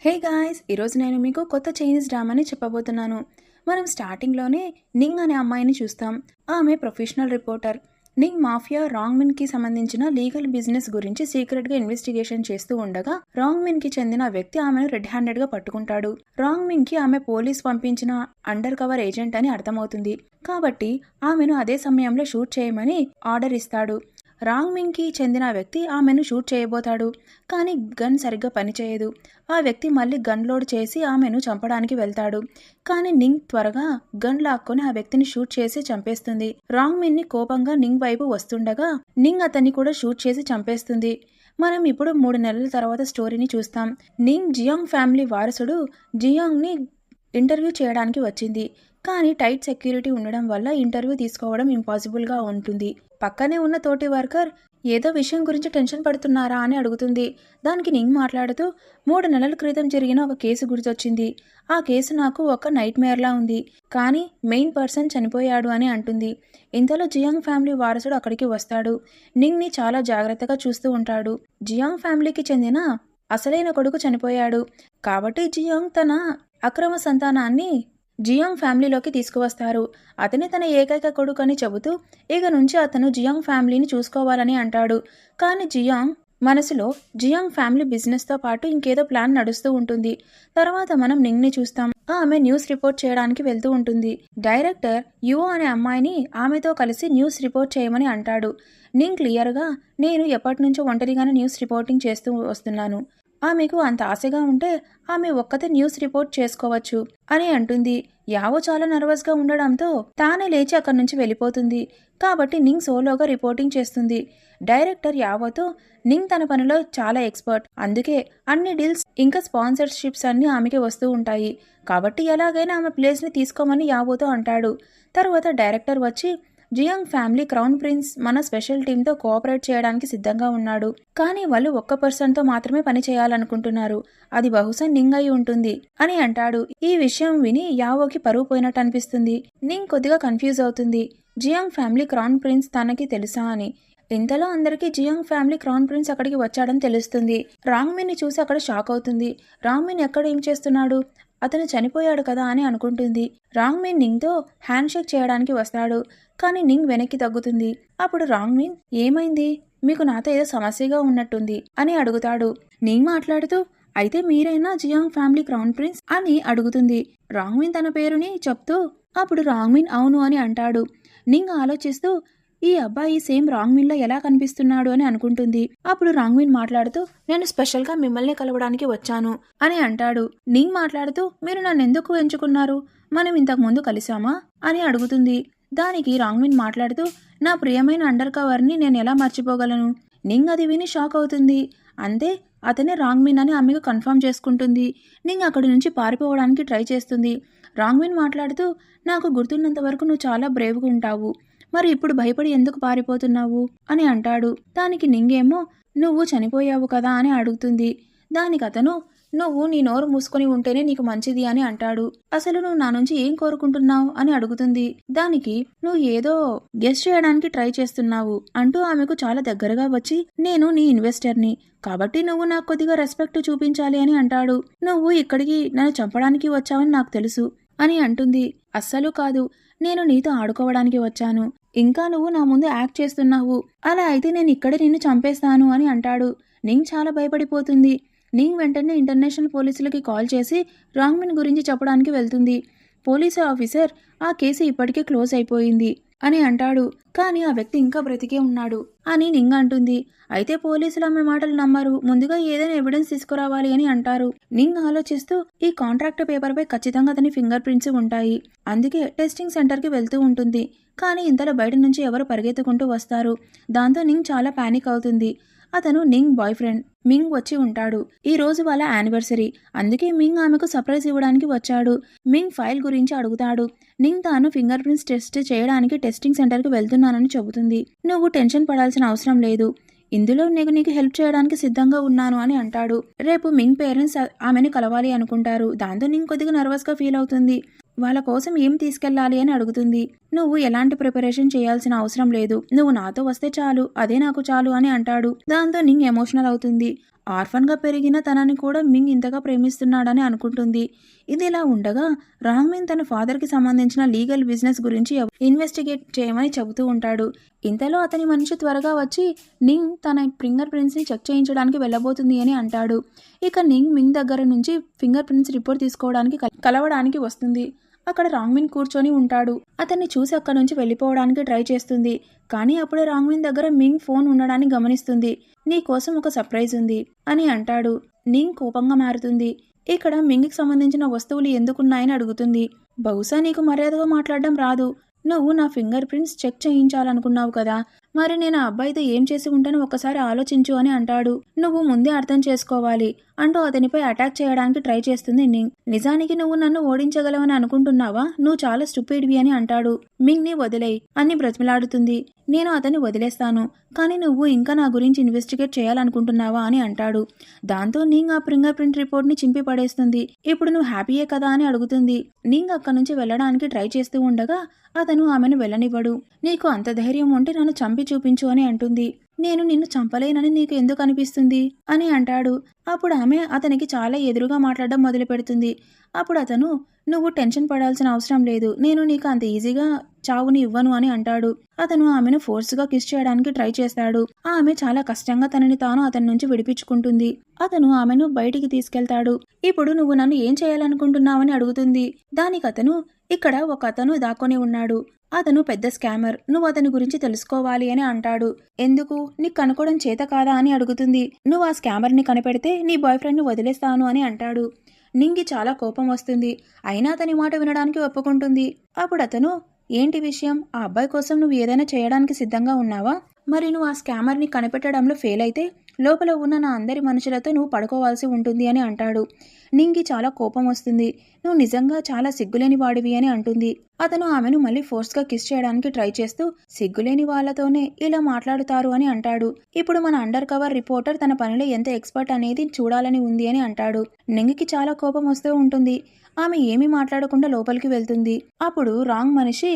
Hey guys, ఈరోజు నేను మీకు కొత్త చైనీస్ డ్రామాని చెప్పబోతున్నాను. మనం స్టార్టింగ్లోనే నింగ్ అనే అమ్మాయిని చూస్తాం. ఆమె ప్రొఫెషనల్ రిపోర్టర్. నింగ్ మాఫియా రాంగ్మిన్కి సంబంధించిన లీగల్ బిజినెస్ గురించి సీక్రెట్గా ఇన్వెస్టిగేషన్ చేస్తూ ఉండగా రాంగ్మిన్కి చెందిన వ్యక్తి ఆమెను రెడ్ హ్యాండెడ్గా పట్టుకుంటాడు. రాంగ్మిన్కి ఆమె పోలీస్ పంపించిన అండర్ కవర్ ఏజెంట్ అని అర్థమవుతుంది. కాబట్టి ఆమెను అదే సమయంలో షూట్ చేయమని ఆర్డర్ ఇస్తాడు. రాంగ్మిన్కి చెందిన వ్యక్తి ఆమెను షూట్ చేయబోతాడు. కానీ గన్ సరిగ్గా పనిచేయదు. ఆ వ్యక్తి మళ్ళీ గన్ లోడ్ చేసి ఆమెను చంపడానికి వెళ్తాడు. కానీ నింగ్ త్వరగా గన్ లాక్కొని ఆ వ్యక్తిని షూట్ చేసి చంపేస్తుంది. రాంగ్మిన్ని కోపంగా నింగ్ వైపు వస్తుండగా నింగ్ అతన్ని కూడా షూట్ చేసి చంపేస్తుంది. మనం ఇప్పుడు 3 నెలల తర్వాత స్టోరీని చూస్తాం. నింగ్ జియాంగ్ ఫ్యామిలీ వారసుడు జియాంగ్ని ఇంటర్వ్యూ చేయడానికి వచ్చింది. కానీ టైట్ సెక్యూరిటీ ఉండడం వల్ల ఇంటర్వ్యూ తీసుకోవడం ఇంపాసిబుల్గా ఉంటుంది. పక్కనే ఉన్న తోటి వర్కర్ ఏదో విషయం గురించి టెన్షన్ పడుతున్నారా అని అడుగుతుంది. దానికి నింగ్ మాట్లాడుతూ 3 నెలల క్రితం జరిగిన ఒక కేసు గుర్తొచ్చింది. ఆ కేసు నాకు ఒక నైట్ మేర్లా ఉంది. కానీ మెయిన్ పర్సన్ చనిపోయాడు అని అంటుంది. ఇంతలో జియాంగ్ ఫ్యామిలీ వారసుడు అక్కడికి వస్తాడు. నింగ్ని చాలా జాగ్రత్తగా చూస్తూ ఉంటాడు. జియాంగ్ ఫ్యామిలీకి చెందిన అసలైన కొడుకు చనిపోయాడు. కాబట్టి జియాంగ్ తన అక్రమ సంతానాన్ని జియాంగ్ ఫ్యామిలీలోకి తీసుకువస్తారు. అతని తన ఏకైక కొడుకు అని చెబుతూ ఇక నుంచి అతను జియాంగ్ ఫ్యామిలీని చూసుకోవాలని అంటాడు. కానీ జియాంగ్ మనసులో జియాంగ్ ఫ్యామిలీ బిజినెస్తో పాటు ఇంకేదో ప్లాన్ నడుస్తూ ఉంటుంది. తర్వాత మనం నింగ్ని చూస్తాం. ఆమె న్యూస్ రిపోర్ట్ చేయడానికి వెళ్తూ ఉంటుంది. డైరెక్టర్ యువో అనే అమ్మాయిని ఆమెతో కలిసి న్యూస్ రిపోర్ట్ చేయమని అంటాడు. నింగ్ క్లియర్గా నేను ఎప్పటి నుంచో ఒంటరిగానే న్యూస్ రిపోర్టింగ్ చేస్తూ వస్తున్నాను. ఆమెకు అంత ఆశగా ఉంటే ఆమె ఒక్కతే న్యూస్ రిపోర్ట్ చేసుకోవచ్చు అని అంటుంది. యావో చాలా నర్వస్గా ఉండడంతో తానే లేచి అక్కడి నుంచి వెళ్ళిపోతుంది. కాబట్టి నింగ్ సోలోగా రిపోర్టింగ్ చేస్తుంది. డైరెక్టర్ యావోతో నింగ్ తన పనిలో చాలా ఎక్స్పర్ట్. అందుకే అన్ని డీల్స్ ఇంకా స్పాన్సర్షిప్స్ అన్ని ఆమెకి వస్తూ ఉంటాయి. కాబట్టి ఎలాగైనా ఆమె ప్లేస్ని తీసుకోమని యావోతో అంటాడు. తర్వాత డైరెక్టర్ వచ్చి జియాంగ్ ఫ్యామిలీ క్రౌన్ ప్రిన్స్ మన స్పెషల్ టీంతో కోఆపరేట్ చేయడానికి సిద్ధంగా ఉన్నాడు. కానీ వాళ్ళు ఒక్క పర్సన్తో మాత్రమే పని చేయాలనుకుంటున్నారు. అది బహుశా నింగ్ అయి ఉంటుంది అని అంటాడు. ఈ విషయం విని యావోకి పరువు పోయినట్టు అనిపిస్తుంది. నింగ్ కొద్దిగా కన్ఫ్యూజ్ అవుతుంది. జియాంగ్ ఫ్యామిలీ క్రౌన్ ప్రిన్స్ తనకి తెలుసా అని. ఇంతలో అందరికీ జియాంగ్ ఫ్యామిలీ క్రౌన్ ప్రిన్స్ అక్కడికి వచ్చాడని తెలుస్తుంది. రాంగ్మిన్ని చూసి అక్కడ షాక్ అవుతుంది. రాంగ్మిన్ ఎక్కడ ఏం చేస్తున్నాడు? అతను చనిపోయాడు కదా అని అనుకుంటుంది. రాంగ్మిన్ నింగ్తో హ్యాండ్ షేక్ చేయడానికి వస్తాడు. కానీ నింగ్ వెనక్కి తగ్గుతుంది. అప్పుడు రాంగ్మిన్ ఏమైంది? మీకు నాతో ఏదో సమస్యగా ఉన్నట్టుంది అని అడుగుతాడు. నింగ్ మాట్లాడుతూ అయితే మీరైనా జియాంగ్ ఫ్యామిలీ క్రౌన్ ప్రిన్స్ అని అడుగుతుంది. రాంగ్మిన్ తన పేరుని చెప్తూ అప్పుడు రాంగ్మిన్ అవును అని అంటాడు. నింగ్ ఆలోచిస్తూ ఈ అబ్బాయి సేమ్ రాంగ్మిన్లో ఎలా కనిపిస్తున్నాడు అని అనుకుంటుంది. అప్పుడు రాంగ్మిన్ మాట్లాడుతూ నేను స్పెషల్గా మిమ్మల్ని కలవడానికి వచ్చాను అని అంటాడు. నింగ్ మాట్లాడుతూ మీరు నన్ను ఎందుకు ఎంచుకున్నారు? మనం ఇంతకు ముందు కలిసామా అని అడుగుతుంది. దానికి రాంగ్మిన్ మాట్లాడుతూ నా ప్రియమైన అండర్ కవర్ని నేను ఎలా మర్చిపోగలను? నింగ్ అది విని షాక్ అవుతుంది. అంతే అతనే రాంగ్మిన్ అని ఆమెకు కన్ఫర్మ్ చేసుకుంటుంది. నింగ్ అక్కడి నుంచి పారిపోవడానికి ట్రై చేస్తుంది. రాంగ్మిన్ మాట్లాడుతూ నాకు గుర్తున్నంత వరకు నువ్వు చాలా బ్రేవ్గా ఉంటావు. మరి ఇప్పుడు భయపడి ఎందుకు పారిపోతున్నావు అని అంటాడు. దానికి నింగేమో నువ్వు చనిపోయావు కదా అని అడుగుతుంది. దానికి అతను నువ్వు నీ నోరు మూసుకొని ఉంటేనే నీకు మంచిది అని అంటాడు. అసలు నువ్వు నా నుంచి ఏం కోరుకుంటున్నావు అని అడుగుతుంది. దానికి నువ్వు ఏదో గెస్ చేయడానికి ట్రై చేస్తున్నావు అంటూ ఆమెకు చాలా దగ్గరగా వచ్చి నేను నీ ఇన్వెస్టర్ని, కాబట్టి నువ్వు నాకు కొద్దిగా రెస్పెక్ట్ చూపించాలి అని అంటాడు. నువ్వు ఇక్కడికి నన్ను చంపడానికి వచ్చావని నాకు తెలుసు అని అంటుంది. అస్సలు కాదు, నేను నీతో ఆడుకోవడానికి వచ్చాను. ఇంకా నువ్వు నా ముందు యాక్ట్ చేస్తున్నావు. అలా అయితే నేను ఇక్కడే నిన్ను చంపేస్తాను అని అంటాడు. నింగ్ చాలా భయపడిపోతుంది. నింగ్ వెంటనే ఇంటర్నేషనల్ పోలీసులకి కాల్ చేసి రాంగ్మిన్ గురించి చెప్పడానికి వెళ్తుంది. పోలీసు ఆఫీసర్ ఆ కేసు ఇప్పటికే క్లోజ్ అయిపోయింది అని అంటాడు. కానీ ఆ వ్యక్తి ఇంకా బ్రతికే ఉన్నాడు అని నింగ్ అంటుంది. అయితే పోలీసులు ఆమె మాటలు నమ్మరు. ముందుగా ఏదైనా ఎవిడెన్స్ తీసుకురావాలి అని అంటారు. నింగ్ ఆలోచిస్తూ ఈ కాంట్రాక్ట్ పేపర్పై ఖచ్చితంగా అతని ఫింగర్ ప్రింట్స్ ఉంటాయి. అందుకే టెస్టింగ్ సెంటర్కి వెళ్తూ ఉంటుంది. కానీ ఇంతలో బయట నుంచి ఎవరు పరిగెత్తుకుంటూ వస్తారు. దాంతో నింగ్ చాలా పానిక్ అవుతుంది. అతను నింగ్ బాయ్ ఫ్రెండ్ మింగ్ వచ్చి ఉంటాడు. ఈ రోజు వాళ్ళ యానివర్సరీ. అందుకే మింగ్ ఆమెకు సర్ప్రైజ్ ఇవ్వడానికి వచ్చాడు. మింగ్ ఫైల్ గురించి అడుగుతాడు. నింగ్ తాను ఫింగర్ ప్రింట్స్ టెస్ట్ చేయడానికి టెస్టింగ్ సెంటర్కి వెళ్తున్నానని చెబుతుంది. నువ్వు టెన్షన్ పడాల్సిన అవసరం లేదు. ఇందులో నేను నీకు హెల్ప్ చేయడానికి సిద్ధంగా ఉన్నాను అని అంటాడు. రేపు మింగ్ పేరెంట్స్ ఆమెను కలవాలి అనుకుంటారు. దాంతో నింగ్ కొద్దిగా నర్వస్గా ఫీల్ అవుతుంది. వాళ్ళ కోసం ఏం తీసుకెళ్లాలి అని అడుగుతుంది. నువ్వు ఎలాంటి ప్రిపరేషన్ చేయాల్సిన అవసరం లేదు. నువ్వు నాతో వస్తే చాలు, అదే నాకు చాలు అని అంటాడు. దాంతో నింగ్ ఎమోషనల్ అవుతుంది. ఆర్ఫన్గా పెరిగిన తనని కూడా మింగ్ ఇంతగా ప్రేమిస్తున్నాడని అనుకుంటుంది. ఇది ఇలా ఉండగా రాంగ్మిన్ తన ఫాదర్కి సంబంధించిన లీగల్ బిజినెస్ గురించి ఇన్వెస్టిగేట్ చేయమని చెబుతూ ఉంటాడు. ఇంతలో అతని మనిషి త్వరగా వచ్చి నింగ్ తన ఫింగర్ ప్రింట్స్ని చెక్ చేయించడానికి వెళ్ళబోతుంది అని అంటాడు. ఇక నింగ్ మింగ్ దగ్గర నుంచి ఫింగర్ ప్రింట్స్ రిపోర్ట్ తీసుకోవడానికి కలవడానికి వస్తుంది. అక్కడ రాంగ్మిన్ కూర్చొని ఉంటాడు. అతన్ని చూసి అక్కడి నుంచి వెళ్ళిపోవడానికి ట్రై చేస్తుంది. కానీ అప్పుడే రాంగ్మిన్ దగ్గర మింగ్ ఫోన్ ఉండడాన్ని గమనిస్తుంది. నీ కోసం ఒక సర్ప్రైజ్ ఉంది అని అంటాడు. నింగ్ కోపంగా మారుతుంది. ఇక్కడ మింగ్కి సంబంధించిన వస్తువులు ఎందుకున్నాయని అడుగుతుంది. బహుశా నీకు మర్యాదగా మాట్లాడడం రాదు. నువ్వు నా ఫింగర్ ప్రింట్స్ చెక్ చేయించాలనుకున్నావు కదా, మరి నేను ఆ అబ్బాయితో ఏం చేసి ఉంటానో ఒకసారి ఆలోచించు అని అంటాడు. నువ్వు ముందే అర్థం చేసుకోవాలి అంటూ అతనిపై అటాక్ చేయడానికి ట్రై చేస్తుంది నింగ్. నిజానికి నువ్వు నన్ను ఓడించగలవని అనుకుంటున్నావా? నువ్వు చాలా స్టూపిడ్వి అని అంటాడు. మింగ్ ని వదిలేయ్ అని బ్రతిమలాడుతుంది. నేను అతన్ని వదిలేస్తాను, కానీ నువ్వు ఇంకా నా గురించి ఇన్వెస్టిగేట్ చేయాలనుకుంటున్నావా అని అంటాడు. దాంతో నింగ్ ఆ ఫింగర్ ప్రింట్ రిపోర్ట్ ని చింపి పడేస్తుంది. ఇప్పుడు నువ్వు హ్యాపీయే కదా అని అడుగుతుంది. నింగ్ అక్కడి నుంచి వెళ్ళడానికి ట్రై చేస్తూ ఉండగా అతను ఆమెను వెళ్ళనివ్వడు. నీకు అంత ధైర్యం ఉంటే నన్ను చంపి చూపించు అని అంటుంది. నేను నిన్ను చంపలేనని నీకు ఎందుకు అనిపిస్తుంది అని అంటాడు. అప్పుడు ఆమె అతనికి చాలా ఎదురుగా మాట్లాడడం మొదలు పెడుతుంది. అప్పుడు అతను, నువ్వు టెన్షన్ పడాల్సిన అవసరం లేదు, నేను నీకు అంత ఈజీగా చావుని ఇవ్వను అని అంటాడు. అతను ఆమెను ఫోర్స్గా కిస్ చేయడానికి ట్రై చేస్తాడు. ఆమె చాలా కష్టంగా తనని తాను అతని నుంచి విడిపించుకుంటుంది. అతను ఆమెను బయటికి తీసుకెళ్తాడు. ఇప్పుడు నువ్వు నన్ను ఏం చేయాలనుకుంటున్నావని అడుగుతుంది. దానికి అతను, ఇక్కడ ఒక అతను దాక్కొని ఉన్నాడు. అతను పెద్ద స్కామర్, నువ్వు అతని గురించి తెలుసుకోవాలి అని అంటాడు. ఎందుకు, నీకు కనుక్కోవడం చేత కాదా అని అడుగుతుంది. నువ్వు ఆ స్కామర్ని కనిపెడితే నీ బాయ్ ఫ్రెండ్ని వదిలేస్తాను అని అంటాడు. నింగి చాలా కోపం వస్తుంది. అయినా అతని మాట వినడానికి ఒప్పుకుంటుంది. అప్పుడు అతను, ఏంటి విషయం, ఆ అబ్బాయి కోసం నువ్వు ఏదైనా చేయడానికి సిద్ధంగా ఉన్నావా? మరి నువ్వు ఆ స్కామర్ని కనిపెట్టడంలో ఫెయిల్ అయితే లోపల ఉన్న నా అందరి మనుషులతో నువ్వు పడుకోవాల్సి ఉంటుంది అని అంటాడు. నింగి చాలా కోపం వస్తుంది. నువ్వు నిజంగా చాలా సిగ్గులేని వాడివి అని అంటుంది. అతను ఆమెను మళ్ళీ ఫోర్స్గా కిస్ చేయడానికి ట్రై చేస్తూ, సిగ్గులేని వాళ్ళతోనే ఇలా మాట్లాడుతారు అని అంటాడు. ఇప్పుడు మన అండర్ కవర్ రిపోర్టర్ తన పనిలో ఎంత ఎక్స్పర్ట్ అనేది చూడాలని ఉంది అని అంటాడు. నింగికి చాలా కోపం వస్తూ ఉంటుంది. ఆమె ఏమీ మాట్లాడకుండా లోపలికి వెళ్తుంది. అప్పుడు రాంగ్ మనిషి,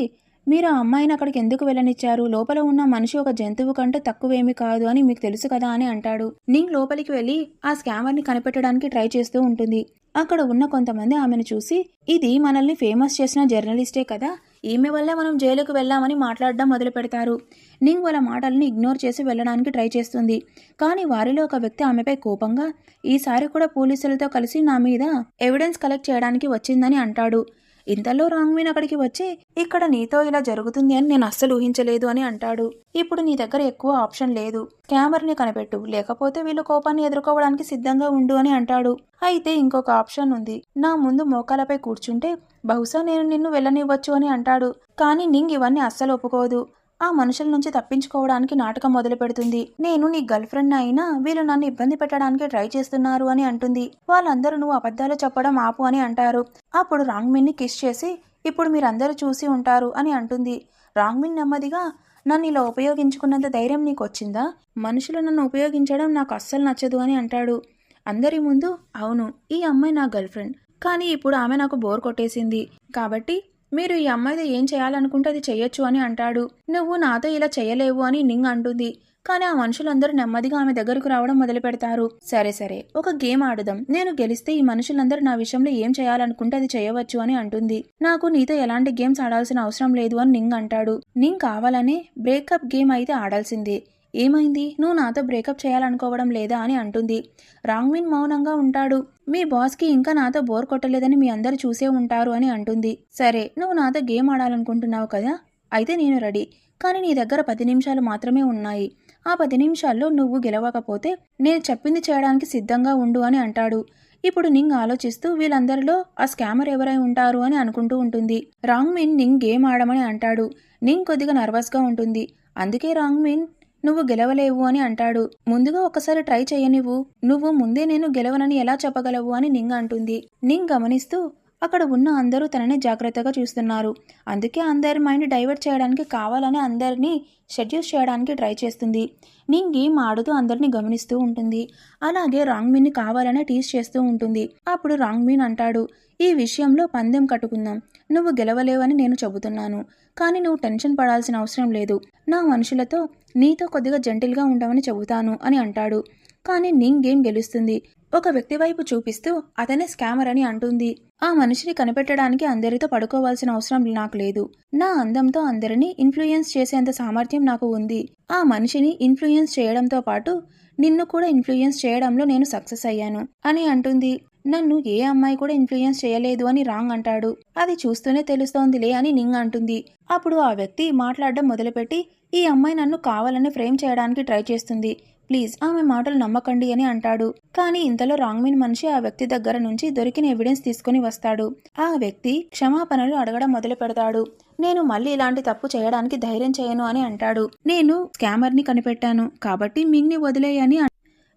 మీరు ఆ అమ్మాయిని అక్కడికి ఎందుకు వెళ్ళనిచ్చారు? లోపల ఉన్న మనిషి ఒక జంతువు కంటే తక్కువేమీ కాదు అని మీకు తెలుసు కదా అని అంటాడు. నింగ్ లోపలికి వెళ్ళి ఆ స్కామర్ని కనిపెట్టడానికి ట్రై చేస్తూ ఉంటుంది. అక్కడ ఉన్న కొంతమంది ఆమెను చూసి, ఇది మనల్ని ఫేమస్ చేసిన జర్నలిస్టే కదా, ఈమె వల్లే మనం జైలుకు వెళ్ళామని మాట్లాడడం మొదలు పెడతారు. నింగ్ వాళ్ళ మాటలను ఇగ్నోర్ చేసి వెళ్ళడానికి ట్రై చేస్తుంది. కానీ వారిలో ఒక వ్యక్తి ఆమెపై కోపంగా, ఈసారి కూడా పోలీసులతో కలిసి నా మీద ఎవిడెన్స్ కలెక్ట్ చేయడానికి వచ్చిందని అంటాడు. ఇంతలో రాంగ్మిన్ అక్కడికి వచ్చి, ఇక్కడ నీతో ఇలా జరుగుతుంది అని నేను అస్సలు ఊహించలేదు అని అంటాడు. ఇప్పుడు నీ దగ్గర ఎక్కువ ఆప్షన్ లేదు, స్కామర్ని కనిపెట్టు, లేకపోతే వీళ్ళు కోపాన్ని ఎదుర్కోవడానికి సిద్ధంగా ఉండు అని అంటాడు. అయితే ఇంకొక ఆప్షన్ ఉంది, నా ముందు మోకాలపై కూర్చుంటే బహుశా నేను నిన్ను వెళ్ళనివ్వచ్చు అని అంటాడు. కానీ నింగ్ ఇవన్నీ అస్సలు ఒప్పుకోదు. ఆ మనుషుల నుంచి తప్పించుకోవడానికి నాటకం మొదలు పెడుతుంది. నేను నీ గర్ల్ ఫ్రెండ్ అయినా వీళ్ళు నన్ను ఇబ్బంది పెట్టడానికి ట్రై చేస్తున్నారు అని అంటుంది. వాళ్ళందరూ నువ్వు అబద్ధాలు చెప్పడం ఆపు అని అంటారు. అప్పుడు రాంగ్మిన్ని కిస్ చేసి, ఇప్పుడు మీరందరూ చూసి ఉంటారు అని అంటుంది. రాంగ్మిన్ నెమ్మదిగా, నన్ను ఇలా ఉపయోగించుకున్నంత ధైర్యం నీకు వచ్చిందా? మనుషులు నన్ను ఉపయోగించడం నాకు అస్సలు నచ్చదు అని అంటాడు. అందరి ముందు, అవును, ఈ అమ్మాయి నా గర్ల్ ఫ్రెండ్, కానీ ఇప్పుడు ఆమె నాకు బోర్ కొట్టేసింది, కాబట్టి మీరు ఈ అమ్మాయితో ఏం చేయాలనుకుంటే అది చెయ్యొచ్చు అని అంటాడు. నువ్వు నాతో ఇలా చేయలేవు అని నింగ్ అంటుంది. కానీ ఆ మనుషులందరూ నెమ్మదిగా ఆమె దగ్గరకు రావడం మొదలు పెడతారు. సరే సరే, ఒక గేమ్ ఆడుదాం, నేను గెలిస్తే ఈ మనుషులందరూ నా విషయంలో ఏం చేయాలనుకుంటే అది చేయవచ్చు అని అంటుంది. నాకు నీతో ఎలాంటి గేమ్స్ ఆడాల్సిన అవసరం లేదు అని నింగ్ అంటాడు. నింగ్ కావాలనే బ్రేకప్ గేమ్ అయితే ఆడాల్సిందే. ఏమైంది, నువ్వు నాతో బ్రేకప్ చేయాలనుకోవడం లేదా అని అంటుంది. రాంగ్మిన్ మౌనంగా ఉంటాడు. మీ బాస్కి ఇంకా నాతో బోర్ కొట్టలేదని మీ అందరూ చూసే ఉంటారు అని అంటుంది. సరే, నువ్వు నాతో గేమ్ ఆడాలనుకుంటున్నావు కదా, అయితే నేను రెడీ, కానీ నీ దగ్గర 10 నిమిషాలు మాత్రమే ఉన్నాయి. ఆ 10 నిమిషాల్లో నువ్వు గెలవకపోతే నేను చెప్పింది చేయడానికి సిద్ధంగా ఉండు అని అంటాడు. ఇప్పుడు నింగ్ ఆలోచిస్తూ వీళ్ళందరిలో ఆ స్కామర్ ఎవరై ఉంటారు అని అనుకుంటూ ఉంటుంది. రాంగ్మిన్ నింగ్ గేమ్ ఆడమని అంటాడు. నింగ్ కొద్దిగా నర్వస్గా ఉంటుంది. అందుకే రాంగ్మిన్, నువ్వు గెలవలేవు అని అంటాడు. ముందుగా ఒకసారి ట్రై చేయనివ్వు, నువ్వు ముందే నేను గెలవనని ఎలా చెప్పగలవు అని నింగ్ అంటుంది. నింగ్ గమనిస్తూ, అక్కడ ఉన్న అందరూ తనని జాగ్రత్తగా చూస్తున్నారు. అందుకే అందరి మైండ్ డైవర్ట్ చేయడానికి కావాలని అందరినీ షెడ్యూస్ చేయడానికి ట్రై చేస్తుంది. నింగ్ గేమ్ ఆడుతూ అందరినీ గమనిస్తూ ఉంటుంది. అలాగే రాంగ్మిన్ని కావాలనే టీజ్ చేస్తూ ఉంటుంది. అప్పుడు రాంగ్మిన్ అంటాడు, ఈ విషయంలో పందెం కట్టుకుందాం, నువ్వు గెలవలేవని నేను చెబుతున్నాను, కానీ నువ్వు టెన్షన్ పడాల్సిన అవసరం లేదు. నా మనుషులతో నీతో కొద్దిగా జెంటిల్గా ఉండమని చెబుతాను అని అంటాడు. కానీ నింగ్ గేమ్ గెలుస్తుంది. ఒక వ్యక్తి వైపు చూపిస్తూ అతనే స్కామర్ అని అంటుంది. ఆ మనిషిని కనిపెట్టడానికి అందరితో పడుకోవాల్సిన అవసరం నాకు లేదు. నా అందంతో అందరినీ ఇన్ఫ్లుయెన్స్ చేసేంత సామర్థ్యం నాకు ఉంది. ఆ మనిషిని ఇన్ఫ్లుయెన్స్ చేయడంతో పాటు నిన్ను కూడా ఇన్ఫ్లుయెన్స్ చేయడంలో నేను సక్సెస్ అయ్యాను అని అంటుంది. నన్ను ఏ అమ్మాయి కూడా ఇన్ఫ్లుయెన్స్ చేయలేదు అని రాంగ్ అంటాడు. అది చూస్తూనే తెలుస్తోందిలే అని నింగ్ అంటుంది. అప్పుడు ఆ వ్యక్తి మాట్లాడడం మొదలుపెట్టి, ఈ అమ్మాయి నన్ను కావాలని ఫ్రేమ్ చేయడానికి ట్రై చేస్తుంది, ప్లీజ్ ఆమె మాటలు నమ్మకండి అని అంటాడు. కానీ ఇంతలో రాంగ్మిన్ మనిషి ఆ వ్యక్తి దగ్గర నుంచి దొరికిన ఎవిడెన్స్ తీసుకుని వస్తాడు. ఆ వ్యక్తి క్షమాపణలు అడగడం మొదలు పెడతాడు. నేను మళ్ళీ ఇలాంటి తప్పు చేయడానికి ధైర్యం చేయను అని అంటాడు. నేను స్కామర్ ని కనిపెట్టాను కాబట్టి మింగ్ని వదిలేయని.